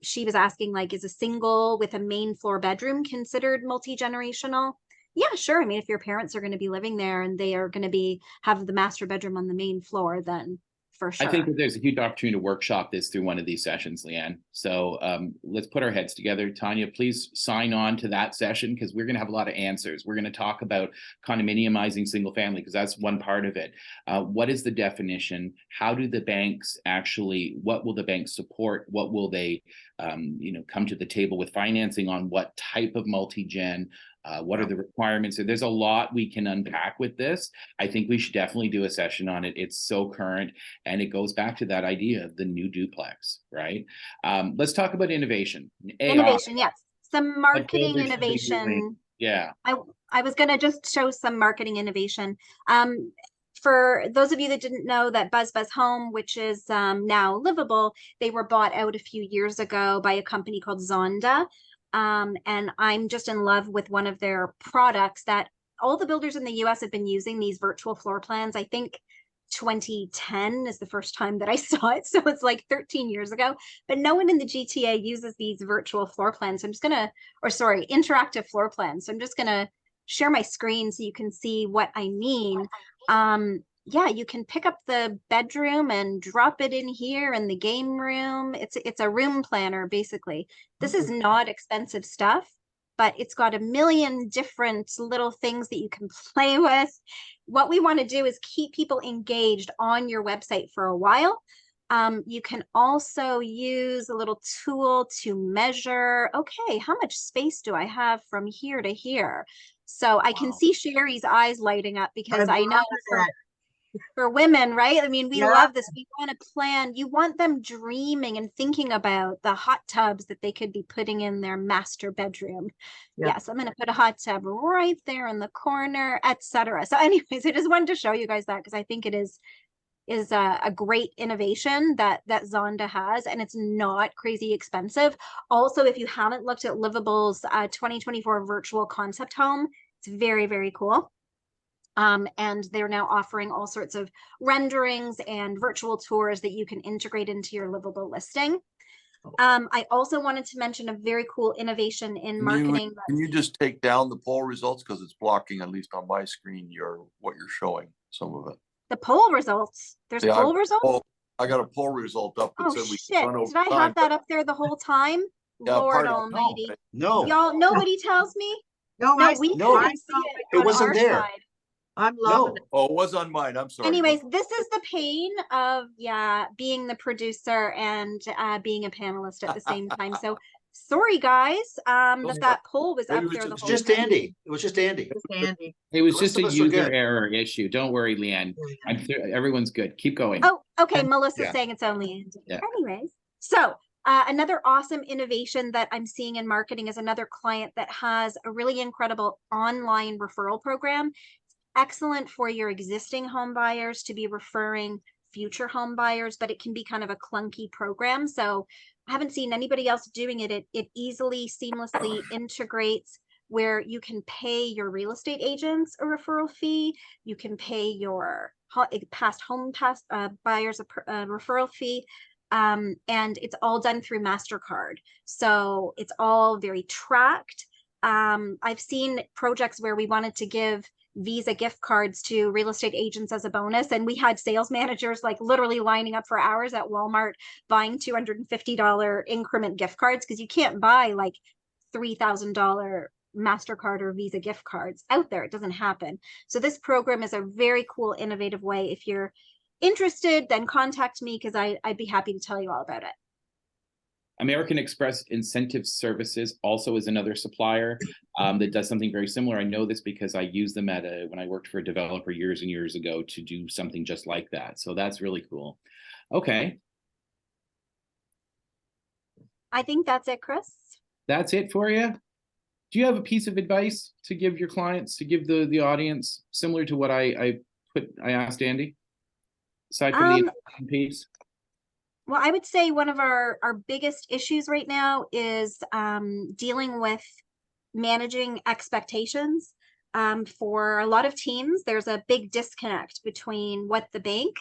She was asking like, is a single with a main floor bedroom considered multi-generational? Yeah, sure. I mean, if your parents are going to be living there and they are going to have the master bedroom on the main floor, then for sure. I think that there's a huge opportunity to workshop this through one of these sessions, Lianne. So let's put our heads together. Tanya, please sign on to that session because we're going to have a lot of answers. We're going to talk about condominiumizing single family because that's one part of it. What is the definition? How do the banks actually, what will the banks support? What will they, come to the table with financing on? What type of multi-gen? What are the requirements? There's a lot we can unpack with this. I think we should definitely do a session on it. It's so current, and it goes back to that idea of the new duplex, right? Let's talk about innovation. Innovation, yes. Some marketing builders should be innovation. doing. Yeah. I was going to just show some marketing innovation. For those of you that didn't know that Buzz Home, which is now Livable, they were bought out a few years ago by a company called Zonda. And I'm just in love with one of their products that all the builders in the US have been using, these virtual floor plans. I think 2010 is the first time that I saw it. So it's like 13 years ago, but no one in the GTA uses these virtual floor plans. So I'm just interactive floor plans. So I'm just gonna share my screen so you can see what I mean. Yeah, you can pick up the bedroom and drop it in here in the game room. It's a room planner, basically. This is not expensive stuff, but it's got a million different little things that you can play with. What we want to do is keep people engaged on your website for a while. You can also use a little tool to measure, okay, how much space do I have from here to here? So I can see Sherry's eyes lighting up because I know for women, right? I mean, we love this. We want to plan. You want them dreaming and thinking about the hot tubs that they could be putting in their master bedroom. Yes, I'm going to put a hot tub right there in the corner, etc. So anyways, I just wanted to show you guys that because I think it is a great innovation that Zonda has, and it's not crazy expensive. Also, if you haven't looked at Livable's 2024 virtual concept home, it's very, very cool. And they're now offering all sorts of renderings and virtual tours that you can integrate into your Livable listing. I also wanted to mention a very cool innovation in marketing. Can you just take down the poll results because it's blocking, at least on my screen, what you're showing, some of it. The poll results. There's poll results. I got a poll result up. Oh shit! Did I have that up there the whole time? Yeah, Lord Almighty! No, Y'all, nobody tells me. No, we couldn't see it. It wasn't there. Side. I'm loving it. Oh, it was on mine. I'm sorry. Anyways, this is the pain of being the producer and being a panelist at the same time. So sorry guys, that poll was up there the whole time. Just Andy. It was just Andy. It was just a user error issue. Don't worry, Lianne. Everyone's good. Keep going. Oh, okay. Melissa's saying it's only Andy. Yeah. Anyways, so another awesome innovation that I'm seeing in marketing is another client that has a really incredible online referral program. Excellent for your existing home buyers to be referring future home buyers, but it can be kind of a clunky program. So I haven't seen anybody else doing it. It easily, seamlessly integrates where you can pay your real estate agents a referral fee. You can pay your past buyers a referral fee. And it's all done through MasterCard. So it's all very tracked. I've seen projects where we wanted to give Visa gift cards to real estate agents as a bonus. And we had sales managers like literally lining up for hours at Walmart buying $250 increment gift cards because you can't buy like $3,000 MasterCard or Visa gift cards out there. It doesn't happen. So this program is a very cool, innovative way. If you're interested, then contact me because I'd be happy to tell you all about it. American Express Incentive Services also is another supplier that does something very similar. I know this because I used them when I worked for a developer years and years ago to do something just like that. So that's really cool. Okay. I think that's it, Chris. That's it for you? Do you have a piece of advice to give your clients, to give the audience, similar to what I asked Andy? Aside from the piece? Well, I would say one of our biggest issues right now is dealing with managing expectations. For a lot of teams, there's a big disconnect between what the bank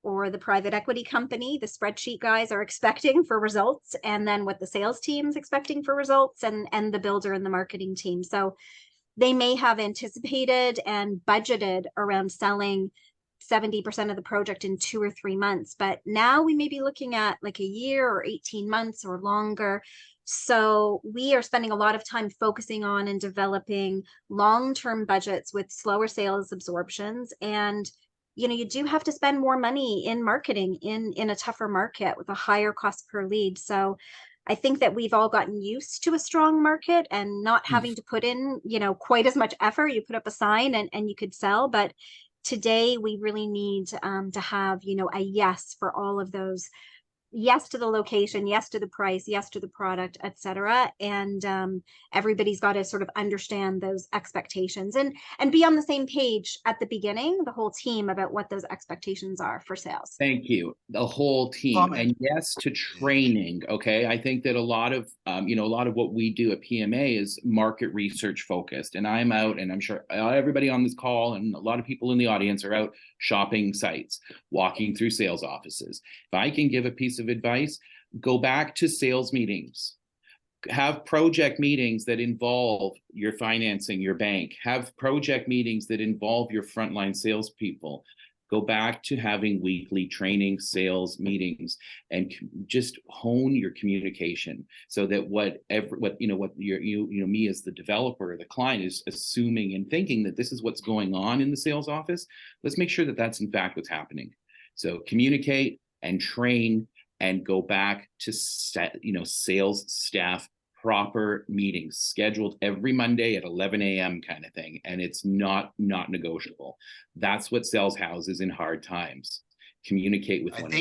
or the private equity company, the spreadsheet guys, are expecting for results, and then what the sales team's expecting for results, and the builder and the marketing team. So they may have anticipated and budgeted around selling 70% of the project in 2 or 3 months. But now we may be looking at like a year or 18 months or longer. So we are spending a lot of time focusing on and developing long-term budgets with slower sales absorptions. And, you know, you do have to spend more money in marketing in a tougher market with a higher cost per lead. So I think that we've all gotten used to a strong market and not having to put in, you know, quite as much effort. You put up a sign and you could sell. But today we really need to have, you know, a yes for all of those. Yes to the location, yes to the price, yes to the product, etc. And everybody's got to sort of understand those expectations and be on the same page at the beginning, the whole team, about what those expectations are for sales. Thank you, the whole team. And yes to training. Okay, I think that a lot of you know, a lot of what we do at PMA is market research focused, and I'm out, and I'm sure everybody on this call and a lot of people in the audience are out shopping sites, walking through sales offices. If I can give a piece of advice, go back to sales meetings. Have project meetings that involve your financing, your bank. Have project meetings that involve your frontline salespeople. Go back to having weekly training sales meetings and just hone your communication so that what me as the developer or the client is assuming and thinking that this is what's going on in the sales office. Let's make sure that that's in fact what's happening. So communicate and train and go back to sales staff proper meetings scheduled every Monday at 11 a.m. kind of thing. And it's not negotiable. That's what sells houses in hard times. Communicate with one another.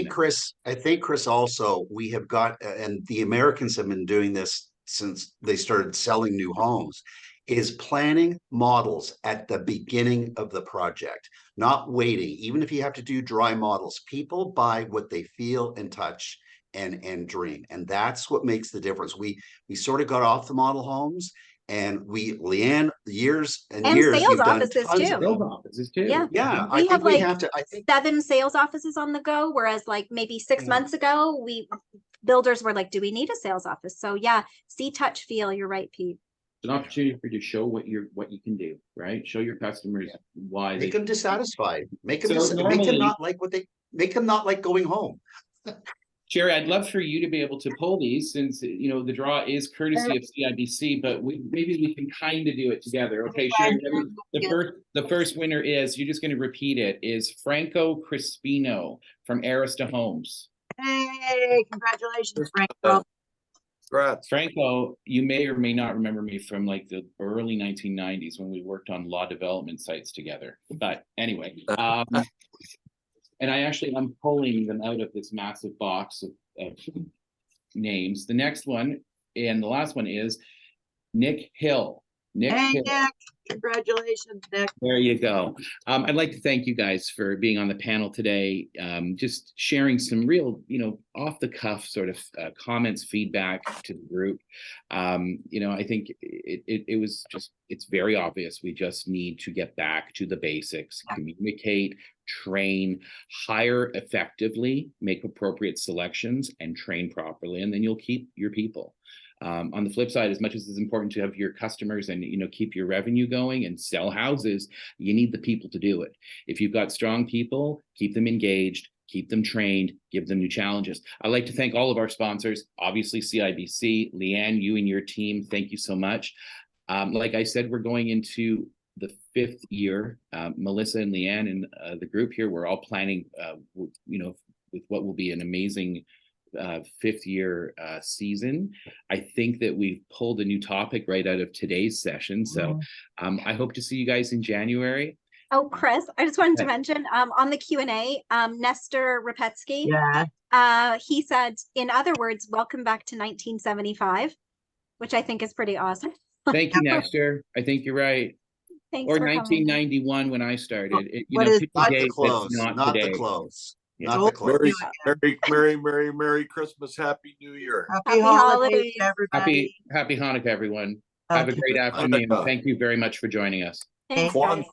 I think, Chris, also, we have got, and the Americans have been doing this since they started selling new homes, is planning models at the beginning of the project, not waiting. Even if you have to do dry models, people buy what they feel and touch and dream. And that's what makes the difference. We sort of got off the model homes, and Lianne, years and years, sales you've done offices tons too. of them. Sales offices too. Yeah. Yeah, We have like 7 sales offices on the go, whereas like maybe 6 months ago, builders were like, do we need a sales office? So yeah, see, touch, feel. You're right, Pete. It's an opportunity for you to show what you can do, right? Show your customers why make them dissatisfied. Make them make them not like going home. Sherry, I'd love for you to be able to pull these, since the draw is courtesy of CIBC, but maybe we can kind of do it together. Okay, Sherry, the first winner is, you're just going to repeat it, is Franco Crispino from Arista Homes. Hey, congratulations, Franco. Congrats. Franco, you may or may not remember me from like the early 1990s when we worked on law development sites together. But anyway, and I'm pulling them out of this massive box of names. The next one and the last one is Nick Hill. Nick, congratulations, Nick. There you go. I'd like to thank you guys for being on the panel today, just sharing some real, off the cuff sort of comments, feedback to the group. I think it was just, it's very obvious. We just need to get back to the basics, communicate, train, hire effectively, make appropriate selections, and train properly, and then you'll keep your people. On the flip side, as much as it's important to have your customers and keep your revenue going and sell houses, you need the people to do it. If you've got strong people, keep them engaged, keep them trained, give them new challenges. I'd like to thank all of our sponsors, obviously CIBC. Lianne, you and your team, thank you so much. Like I said, we're going into the 5th year. Melissa and Lianne and the group here, we're all planning, with what will be an amazing 5th year season. I think that we've pulled a new topic right out of today's session. So I hope to see you guys in January. Oh, Chris, I just wanted to mention on the Q&A, Nestor Rapetsky, he said, in other words, welcome back to 1975, which I think is pretty awesome. Thank you, Nestor. I think you're right. Thanks or for 1991 coming. when I started. Not the close. Not the close. Not the close. Merry Christmas, Happy New Year. Happy holidays, everybody. Happy Hanukkah, everyone. Have a great afternoon. Thank you very much for joining us. Thanks, guys.